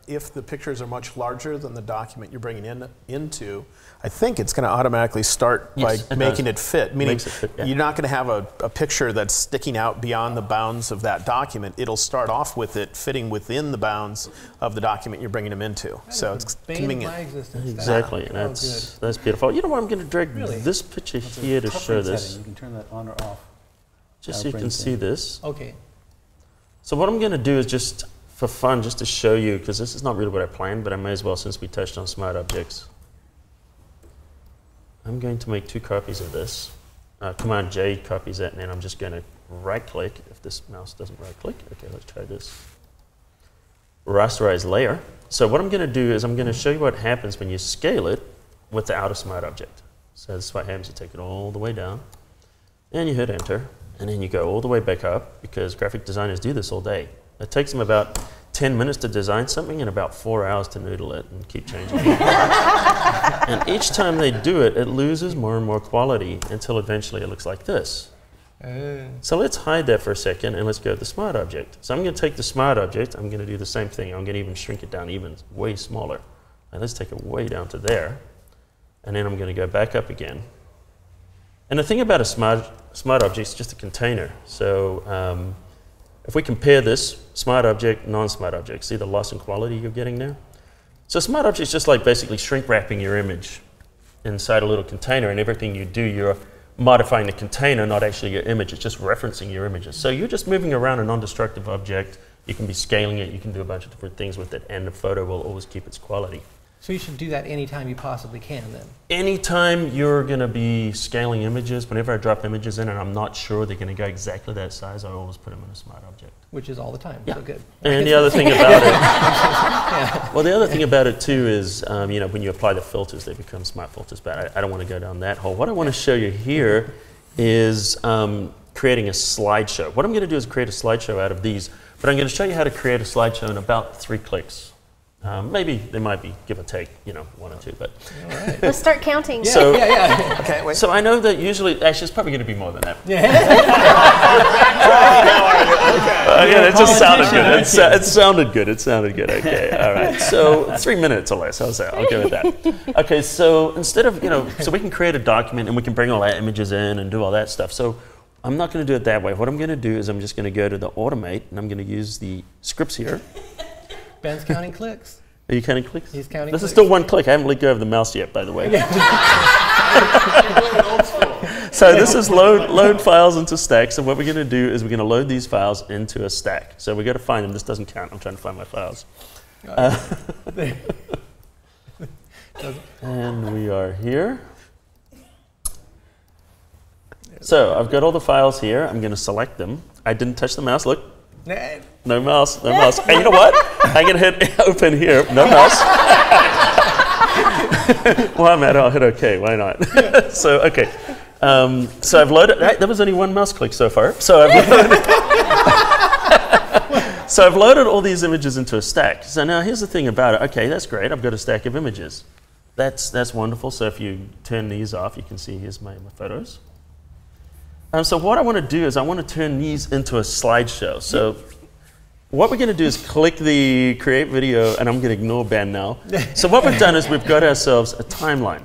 if the pictures are much larger than the document you're bringing into, I think it's going to automatically start by making it fit. Meaning, you're not going to have a picture that's sticking out beyond the bounds of that document. It'll start off with it fitting within the bounds of the document you're bringing them into. So it's convenient. Exactly, and that's beautiful. You know what? I'm going to drag this picture here to show this. You can turn that on or off. Just so you can see this. Okay. So what I'm going to do is just, for fun, just to show you, because this is not really what I planned, but I may as well since we touched on smart objects. I'm going to make 2 copies of this. Command J copies that, and then I'm just going to right-click, if this mouse doesn't right-click. Okay, let's try this. Rasterize layer, So what I'm going to do is I'm going to show you what happens when you scale it without a smart object. So this is what happens. You take it all the way down, and you hit enter, and then you go all the way back up, because graphic designers do this all day. It takes them about 10 minutes to design something and about 4 hours to noodle it and keep changing it. And each time they do it, it loses more and more quality until eventually it looks like this. So let's hide that for a second and let's go to the smart object. So I'm going to take the smart object, I'm going to do the same thing. I'm going to even shrink it down even way smaller. And let's take it way down to there. And then I'm going to go back up again. And the thing about a smart object is just a container. So if we compare this, smart object, non-smart object, see the loss in quality you're getting there? So smart object is just like basically shrink wrapping your image inside a little container, and everything you do, you're modifying the container, not actually your image. It's just referencing your images. So you're just moving around a non-destructive object. You can be scaling it. You can do a bunch of different things with it, and the photo will always keep its quality. So you should do that anytime you possibly can, then? Anytime you're going to be scaling images, whenever I drop images in and I'm not sure they're going to go exactly that size, I always put them in a smart object. Which is all the time, yeah. So good. And the other thing about it, well, the other thing about it too is, you know, when you apply the filters, they become smart filters, but I don't want to go down that hole. What I want to show you here is creating a slideshow. What I'm going to do is create a slideshow out of these, but I'm going to show you how to create a slideshow in about 3 clicks. Maybe there might be, give or take, you know, 1 or 2, but. All right. Let's start counting. Yeah, so, Okay, wait. So I know that usually, actually it's probably going to be more than that. Yeah. Yeah, it just sounded good. It sounded good. It sounded good. Okay, all right. So 3 minutes or less, how's that? I'll go with that. Okay, so instead of, you know, so we can create a document and we can bring all our images in and do all that stuff. So I'm not going to do it that way. What I'm going to do is I'm just going to go to the automate, and I'm going to use the scripts here. Ben's counting clicks. Are you counting clicks? He's counting This clicks. is still 1 click. I haven't let go of the mouse yet, by the way. So this is load files into stacks. So what we're going to do is we're going to load these files into a stack. So we've got to find them. This doesn't count. I'm trying to find my files. And we are here. So I've got all the files here. I'm going to select them. I didn't touch the mouse. Look. No mouse, no mouse. And you know what? I'm going to hit open here. No mouse. Well, I'm at it. I'll hit OK. Why not? So, OK. So I've loaded. That was only 1 mouse click so far. So I've loaded all these images into a stack. So now here's the thing about it. OK, that's great. I've got a stack of images. That's wonderful. So if you turn these off, you can see here's my photos. So what I want to do is I want to turn these into a slideshow. So what we're going to do is click the create video, and I'm going to ignore Ben now. So what we've done is we've got ourselves a timeline.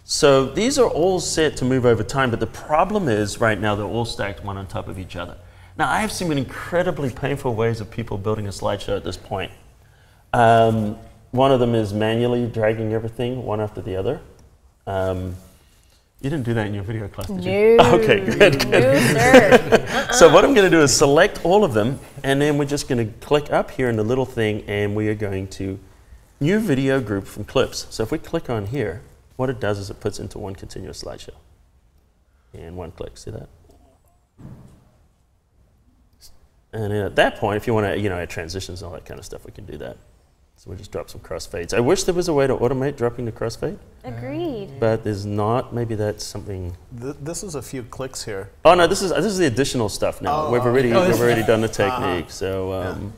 So these are all set to move over time, but the problem is right now they're all stacked one on top of each other. Now I have seen incredibly painful ways of people building a slideshow at this point. One of them is manually dragging everything one after the other. You didn't do that in your video class, did you? No. Okay, good. No, sir. So what I'm going to do is select all of them, and then we're just going to click up here in the little thing, and we are going to new video group from clips. So if we click on here, what it does is it puts into one continuous slideshow. And 1 click, see that? And then at that point, if you want to, you know, add transitions and all that kind of stuff, we can do that. So we'll just drop some crossfades. I wish there was a way to automate dropping the crossfade. Agreed. But there's not. Maybe that's something. This is a few clicks here. Oh no, this is the additional stuff now. Oh, we've already done the technique. Uh-huh. So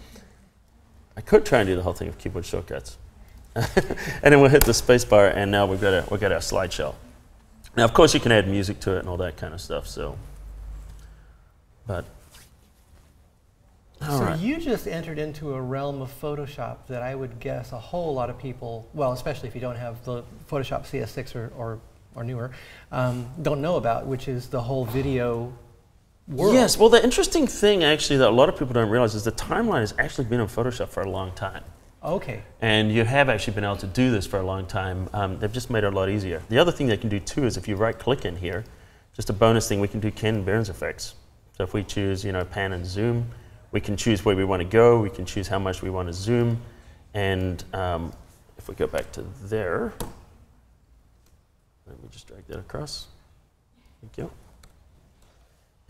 I could try and do the whole thing with keyboard shortcuts, and then we'll hit the space bar, and now we've got our slideshow. Now, of course, you can add music to it and all that kind of stuff. So, but. So you just entered into a realm of Photoshop that I would guess a whole lot of people, well, especially if you don't have the Photoshop CS6 or newer, don't know about, which is the whole video world. Yes, well, the interesting thing actually that a lot of people don't realize is the timeline has actually been in Photoshop for a long time. Okay. And you have actually been able to do this for a long time. They've just made it a lot easier. The other thing they can do too is if you right-click in here, just a bonus thing, we can do Ken Burns effects. So if we choose, you know, pan and zoom, we can choose where we want to go. We can choose how much we want to zoom. And if we go back to there, let me just drag that across. Thank you.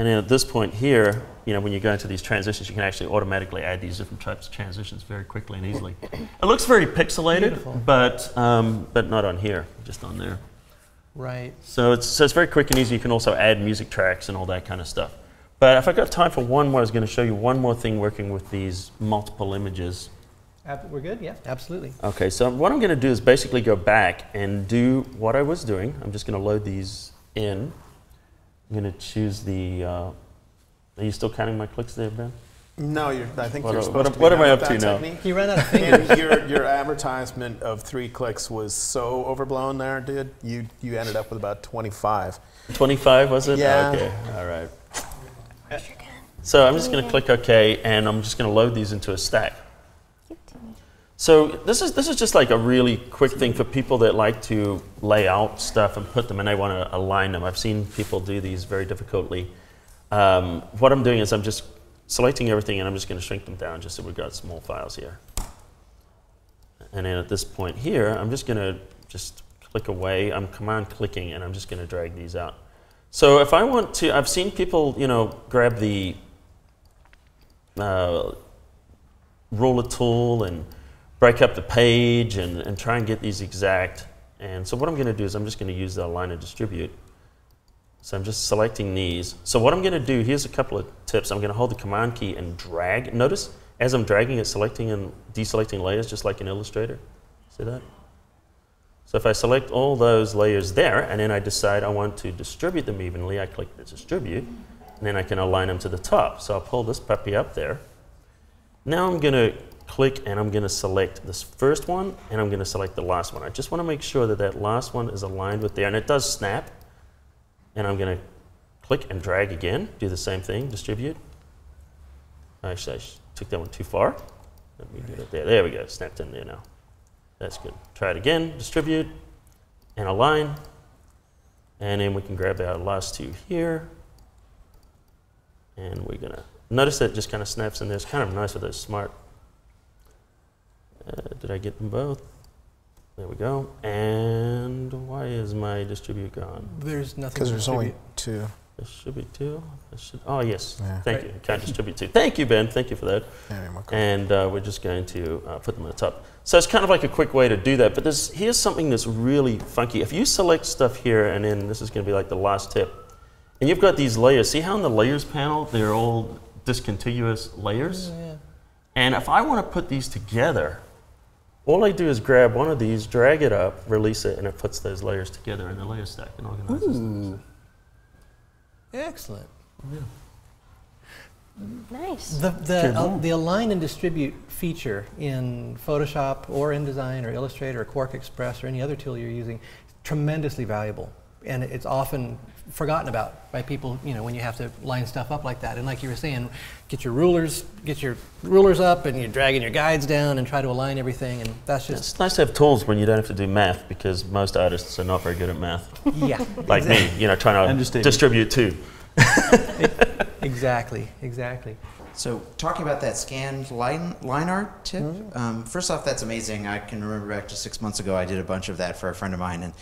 And then at this point here, you know, when you go into these transitions, you can actually automatically add these different types of transitions very quickly and easily. It looks very pixelated, but not on here, just on there. Right. So it's very quick and easy. You can also add music tracks and all that kind of stuff. But if I got time for one more, I was going to show you one more thing working with these multiple images. We're good? Yeah, absolutely. Okay, so what I'm going to do is basically go back and do what I was doing. I'm just going to load these in. I'm going to choose the, are you still counting my clicks there, Ben? No, I think you're supposed to be what am I done up with to that now? technique. You ran out of fingers. And your advertisement of 3 clicks was so overblown there, dude. You ended up with about 25. 25 was it? Yeah. Okay, all right. So I'm just going to click OK, and I'm just going to load these into a stack. So this is just like a really quick thing for people that like to lay out stuff and put them, and they want to align them. I've seen people do these very difficultly. What I'm doing is I'm just selecting everything, and I'm just going to shrink them down just so we've got small files here. And then at this point here, I'm just going to just click away. I'm command clicking, and I'm just going to drag these out. So if I want to, I've seen people, you know, grab the ruler tool and break up the page and try and get these exact. And so what I'm going to do is I'm just going to use the align and distribute. So I'm just selecting these. So what I'm going to do, here's a couple of tips. I'm going to hold the command key and drag. Notice as I'm dragging, it's selecting and deselecting layers just like in Illustrator. See that? So if I select all those layers there and then I decide I want to distribute them evenly, I click the distribute, and then I can align them to the top. So I'll pull this puppy up there. Now I'm going to click and I'm going to select this first one and I'm going to select the last one. I just want to make sure that that last one is aligned with there, and it does snap. And I'm going to click and drag again, do the same thing, distribute. Actually, I took that one too far. Let me do it there. There we go, snapped in there now. That's good. Try it again, distribute, and align. And then we can grab our last 2 here. And we're going to, notice that it just kind of snaps in there. It's kind of nice with those smart. Did I get them both? There we go. And why is my distribute gone? There's nothing. Because there's only 2. There should be 2. Oh, yes. Yeah. Thank you. Can't distribute 2. Thank you, Ben. Thank you for that. Yeah, you're welcome. And we're just going to put them on the top. So it's kind of like a quick way to do that. But here's something that's really funky. If you select stuff here, and then this is going to be like the last tip, and you've got these layers. See how in the layers panel, they're all discontinuous layers? Yeah. And if I want to put these together, all I do is grab one of these, drag it up, release it, and it puts those layers together in the layer stack and organizes them. Excellent. Yeah. Nice. The align and distribute feature in Photoshop or InDesign or Illustrator or Quark Express or any other tool you're using is tremendously valuable. And it's often forgotten about by people, you know, when you have to line stuff up like that. And like you were saying, get your rulers up, and you're dragging your guides down and try to align everything. And that's just It's nice to have tools when you don't have to do math, because most artists are not very good at math. yeah, Like me, you know, trying to distribute too. Exactly. So talking about that scanned line art tip, first off, that's amazing. I can remember back to 6 months ago, I did a bunch of that for a friend of mine, and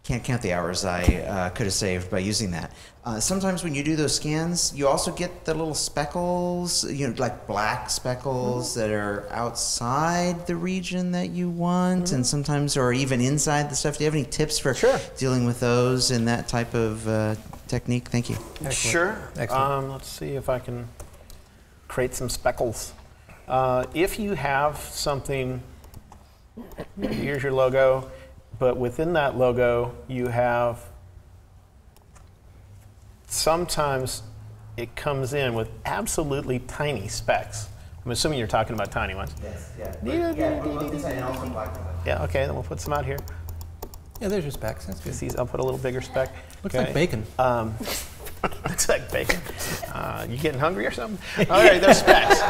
can't count the hours I could have saved by using that. Sometimes when you do those scans, you also get the little speckles, you know, like black speckles that are outside the region that you want, and sometimes, or even inside the stuff. Do you have any tips for dealing with those and that type of technique? Thank you. Excellent. Sure. Excellent. Let's see if I can create some speckles. If you have something, here's your logo, but within that logo you have, sometimes it comes in with absolutely tiny specks. I'm assuming you're talking about tiny ones. Yes, Yeah, okay, then we'll put some out here. Yeah, there's your specs. That's good. I'll put a little bigger speck. Looks like bacon. Looks like bacon. You getting hungry or something? All right, there's specs.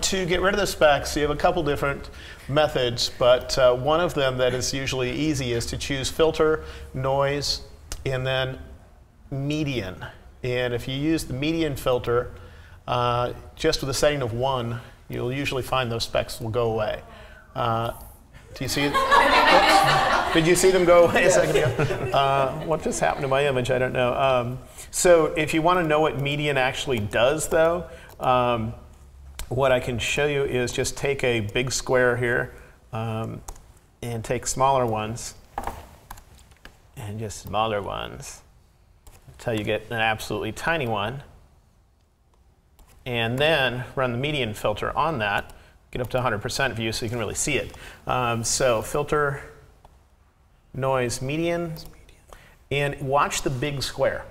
To get rid of the specs, you have a couple different methods, but one of them that is usually easy is to choose filter, noise, and then median. And if you use the median filter, just with a setting of 1, you'll usually find those specks will go away. Do you see it? Did you see them go away a second ago? What just happened to my image? I don't know. So if you want to know what median actually does, though, what I can show you is just take a big square here and take smaller ones and just smaller ones until you get an absolutely tiny one. And then run the median filter on that. Get up to 100% view so you can really see it. So filter, noise, median, and watch the big square.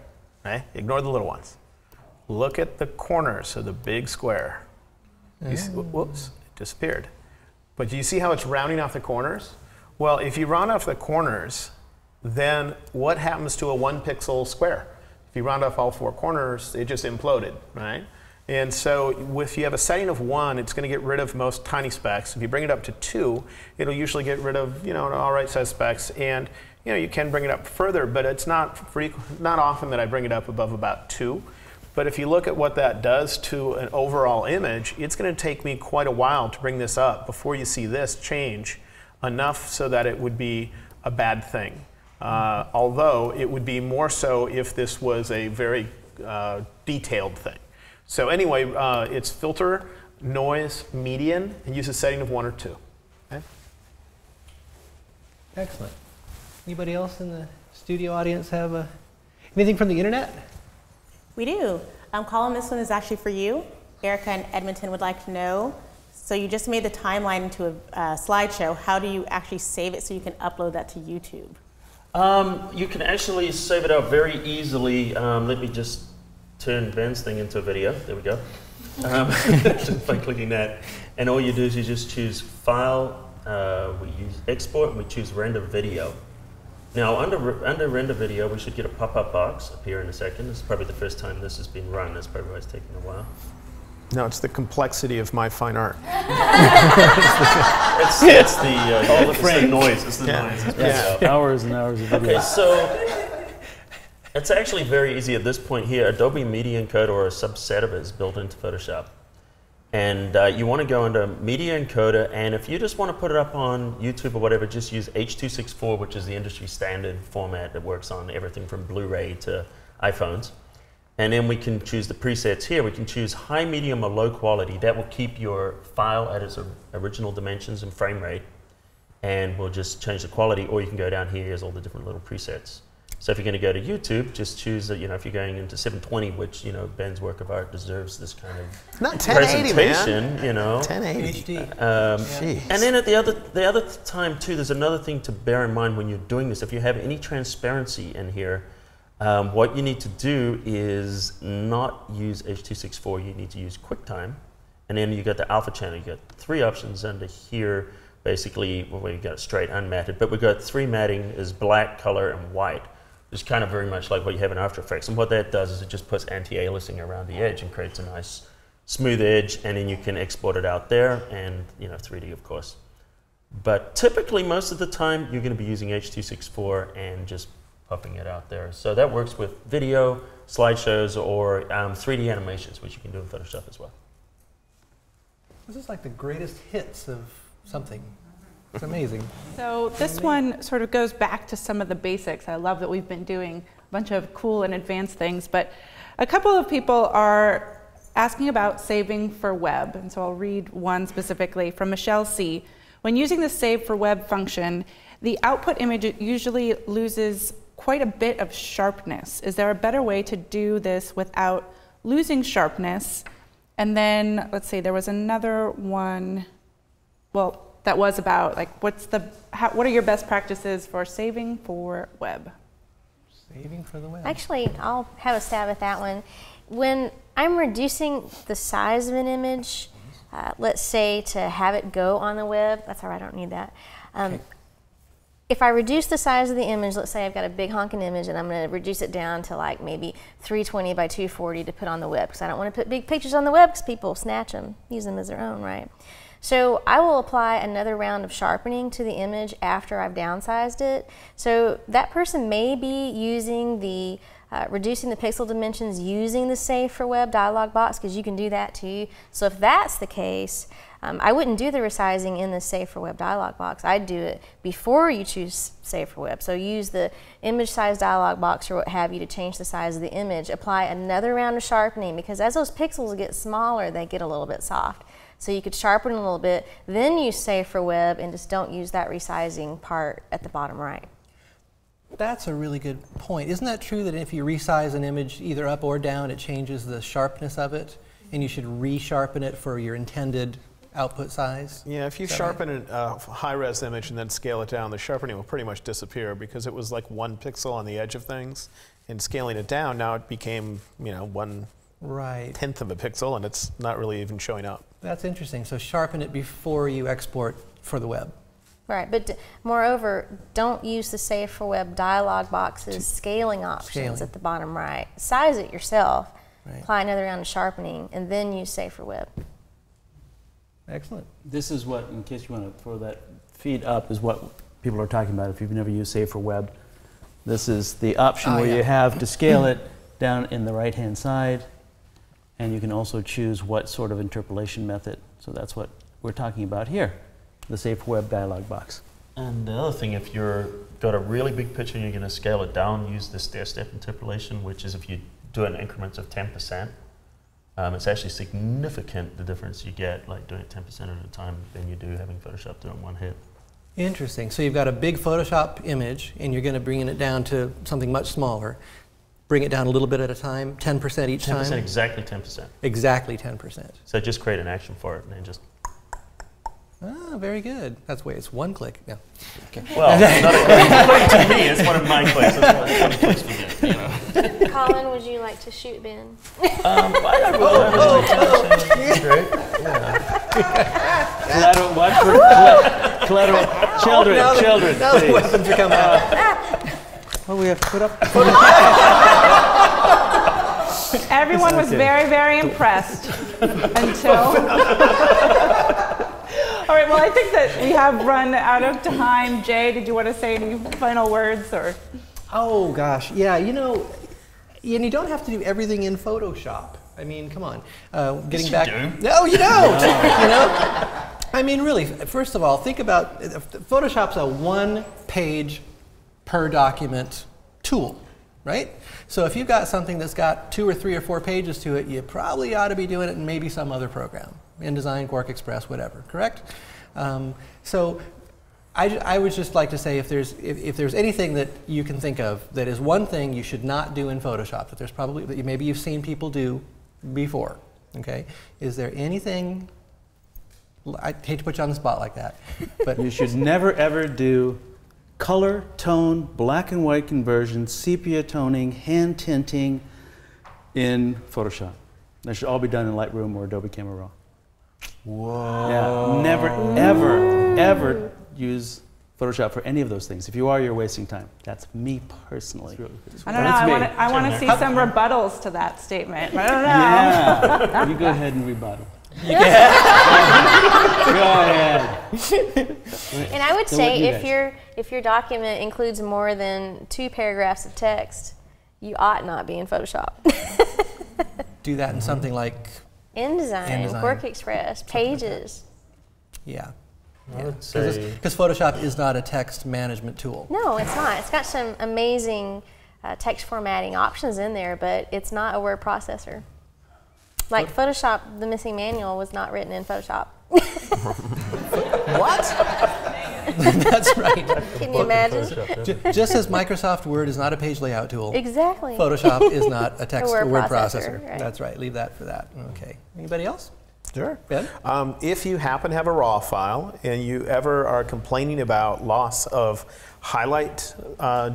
Okay? Ignore the little ones. Look at the corners of the big square. You see, whoops, it disappeared. But do you see how it's rounding off the corners? Well, if you round off the corners, then what happens to a 1 pixel square? If you round off all 4 corners, it just imploded, right? And so if you have a setting of 1, it's going to get rid of most tiny specks. If you bring it up to 2, it'll usually get rid of, an all right size specks. And you can bring it up further, but it's not often that I bring it up above about 2. But if you look at what that does to an overall image, it's going to take me quite a while to bring this up before you see this change enough so that it would be a bad thing. Although it would be more so if this was a very detailed thing. So anyway, it's filter, noise, median, and use a setting of 1 or 2. Okay? Excellent. Anybody else in the studio audience have anything from the internet? We do. Colin, this one is actually for you. Erica in Edmonton would like to know, so you just made the timeline into a slideshow. How do you actually save it so you can upload that to YouTube? You can actually save it out very easily. Let me just turn Ben's thing into a video. There we go. Just by clicking that. And all you do is you just choose File, we use Export, and we choose Render Video. Now, under Render Video, we should get a pop-up box up here in a second. This is probably the first time this has been run. That's probably why it's taking a while. No, it's the complexity of my fine art. It's the noise. It's the noise. It's Hours and hours of video. Okay, so it's actually very easy at this point here. Adobe Media Encoder, or a subset of it, is built into Photoshop. And you want to go into Media Encoder, and if you just want to put it up on YouTube or whatever, just use H.264, which is the industry standard format that works on everything from Blu-ray to iPhones. And then we can choose the presets here. We can choose high, medium, or low quality. That will keep your file at its original dimensions and frame rate. And we'll just change the quality, or you can go down here, here's all the different little presets. So if you're going to go to YouTube, just choose, if you're going into 720, which, Ben's work of art deserves this kind of not 1080, presentation, man. 1080. HD. And then at the other time, too, there's another thing to bear in mind when you're doing this. If you have any transparency in here, what you need to do is not use H.264, you need to use QuickTime. And then you got the alpha channel. You got 3 options under here, basically, well, you got straight unmatted, but we've got 3 matting is black, color, and white. It's kind of very much like what you have in After Effects. And what that does is it just puts anti-aliasing around the edge and creates a nice smooth edge, and then you can export it out there, and 3D, of course. But typically, most of the time, you're going to be using H.264 and just popping it out there. So that works with video, slideshows, or 3D animations, which you can do in Photoshop as well. This is like the greatest hits of something. It's amazing. So this one sort of goes back to some of the basics. I love that we've been doing a bunch of cool and advanced things, but a couple of people are asking about saving for web. And so I'll read one specifically from Michelle C. When using the Save for Web function, the output image usually loses quite a bit of sharpness. Is there a better way to do this without losing sharpness? And then, let's see, there was another one, well, that was about, what are your best practices for saving for web? Saving for the web. Actually, I'll have a stab at that one. When I'm reducing the size of an image, let's say to have it go on the web, that's all right, I don't need that. Okay. If I reduce the size of the image, let's say I've got a big honking image and I'm going to reduce it down to maybe 320 by 240 to put on the web, because I don't want to put big pictures on the web because people snatch them, use them as their own, right? So I will apply another round of sharpening to the image after I've downsized it. So that person may be using the reducing the pixel dimensions using the Save for Web dialog box, because you can do that too. So if that's the case, I wouldn't do the resizing in the Save for Web dialog box. I'd do it before you choose Save for Web. So use the image size dialog box or what have you to change the size of the image. Apply another round of sharpening, because as those pixels get smaller, they get a little bit soft. So you could sharpen a little bit, then use Save for Web, and just don't use that resizing part at the bottom right. That's a really good point. Isn't that true that if you resize an image either up or down, it changes the sharpness of it, and you should resharpen it for your intended output size? Yeah, if you sharpen a high-res image and then scale it down, the sharpening will pretty much disappear, because it was like 1 pixel on the edge of things, and scaling it down, now it became, you know, 1/10 of a pixel, and it's not really even showing up. That's interesting. So sharpen it before you export for the web. Right, but moreover, don't use the Save for Web dialog box's scaling options at the bottom right. Size it yourself, apply another round of sharpening, and then use Save for Web. Excellent. This is what, in case you want to throw that feed up, is what people are talking about if you've never used Save for Web. This is the option where you have to scale it down in the right-hand side, and you can also choose what sort of interpolation method. So that's what we're talking about here, the Save for Web dialog box. And the other thing, if you're got a really big picture and you're going to scale it down, use the stair-step interpolation, which is if you do it in increments of 10%. It's actually significant, the difference you get, like doing it 10% at a time than you do having Photoshop do it in one hit. Interesting. So you've got a big Photoshop image, and you're going to bring it down to something much smaller. Bring it down a little bit at a time, 10% each time? 10%, exactly 10%. Exactly 10%. So just create an action for it and then just... Ah, very good. That's why it's one click. Yeah. Okay. Well, not according to me, it's one of my clicks. It's one clicks for you, you know. Colin, would you like to shoot Ben? Collateral, watch for collateral. Children, children, now the weapons are coming out. What we have to put up? Everyone was very, very impressed until... All right, well, I think that we have run out of time. Jay, did you want to say any final words? Or? Oh, gosh. Yeah, you know, and you don't have to do everything in Photoshop. I mean, come on. Getting back. No, you don't. You know? I mean, really, first of all, think about Photoshop's a one-page per document tool, right? So if you've got something that's got 2 or 3 or 4 pages to it, you probably ought to be doing it in maybe some other program. InDesign, Quark Express, whatever, correct? So I would just like to say if there's anything that you can think of that is one thing you should not do in Photoshop, that there's probably, that maybe you've seen people do before, okay? Is there anything, I hate to put you on the spot like that, but you should never ever do color, tone, black and white conversion, sepia toning, hand tinting in Photoshop. That should all be done in Lightroom or Adobe Camera Raw. Whoa. Yeah, never, ever, ever use Photoshop for any of those things. If you are, you're wasting time. That's me personally. I don't know. I want to see some rebuttals to that statement. I don't know. Yeah. You go ahead and rebuttal. Go ahead. And I would say if your document includes more than 2 paragraphs of text, you ought not be in Photoshop. do that in something like InDesign, Quark Express, Pages. Yeah. Because Photoshop is not a text management tool. No, it's not. It's got some amazing text formatting options in there, but it's not a word processor. Like Photoshop, the missing manual was not written in Photoshop. What? That's right. Can you imagine? Just as Microsoft Word is not a page layout tool, exactly. Photoshop is not a text word processor. Right. That's right. Leave that for that. Okay. Anybody else? Sure. Ben? If you happen to have a RAW file and you ever are complaining about loss of highlight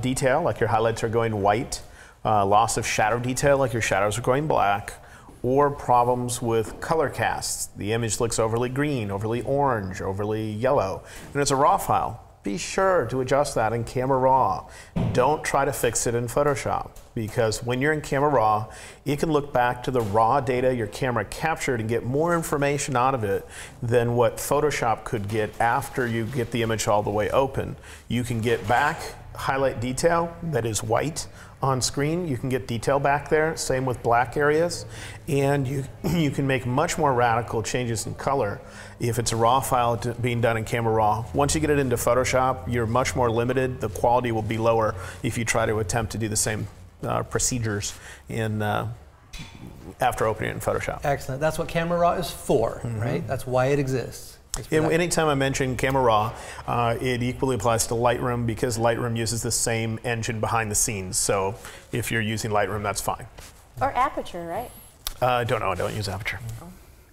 detail, like your highlights are going white, loss of shadow detail, like your shadows are going black, or problems with color casts, the image looks overly green, overly orange, overly yellow, and it's a RAW file, be sure to adjust that in Camera Raw. Don't try to fix it in Photoshop, because when you're in Camera Raw, you can look back to the raw data your camera captured and get more information out of it than what Photoshop could get after you get the image all the way open. You can get back highlight detail that is white on screen. You can get detail back there, same with black areas. And you can make much more radical changes in color if it's a raw file being done in Camera Raw. Once you get it into Photoshop, you're much more limited. The quality will be lower if you try to attempt to do the same procedures in after opening it in Photoshop. Excellent. That's what Camera Raw is for, right? That's why it exists. Anytime I mention Camera Raw, it equally applies to Lightroom because Lightroom uses the same engine behind the scenes. So if you're using Lightroom, that's fine. Or Aperture, right? I don't know. I don't use Aperture.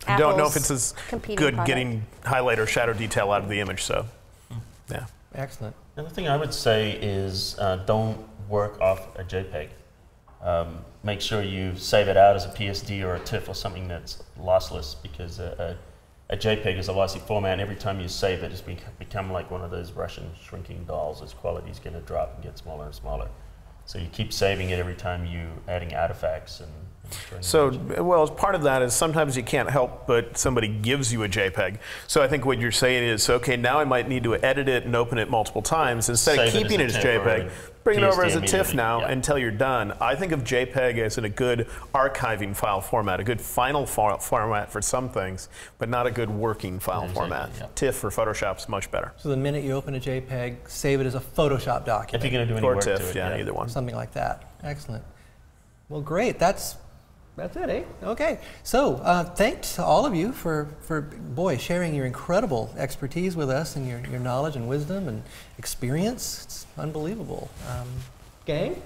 I don't know if it's as good getting highlight or shadow detail out of the image. So, yeah. Excellent. Another thing I would say is don't work off a JPEG. Make sure you save it out as a PSD or a TIFF or something that's lossless, because a JPEG is a lossy format, and every time you save it, it's become like one of those Russian shrinking dolls. Its quality is going to drop and get smaller and smaller. So you keep saving it every time you adding artifacts and so, well, part of that is sometimes you can't help but somebody gives you a JPEG. So I think what you're saying is, okay, now I might need to edit it and open it multiple times. Instead of keeping it as JPEG, bring it over as a TIFF now until you're done. I think of JPEG as in a good archiving file format, a good final format for some things, but not a good working file format. TIFF for Photoshop's much better. So the minute you open a JPEG, save it as a Photoshop document. If you're going to do any work TIFF, to it, either one. Something like that. Excellent. Well, great. That's it, eh? Okay. So thanks to all of you for boy, sharing your incredible expertise with us and your knowledge and wisdom and experience. It's unbelievable. Gang?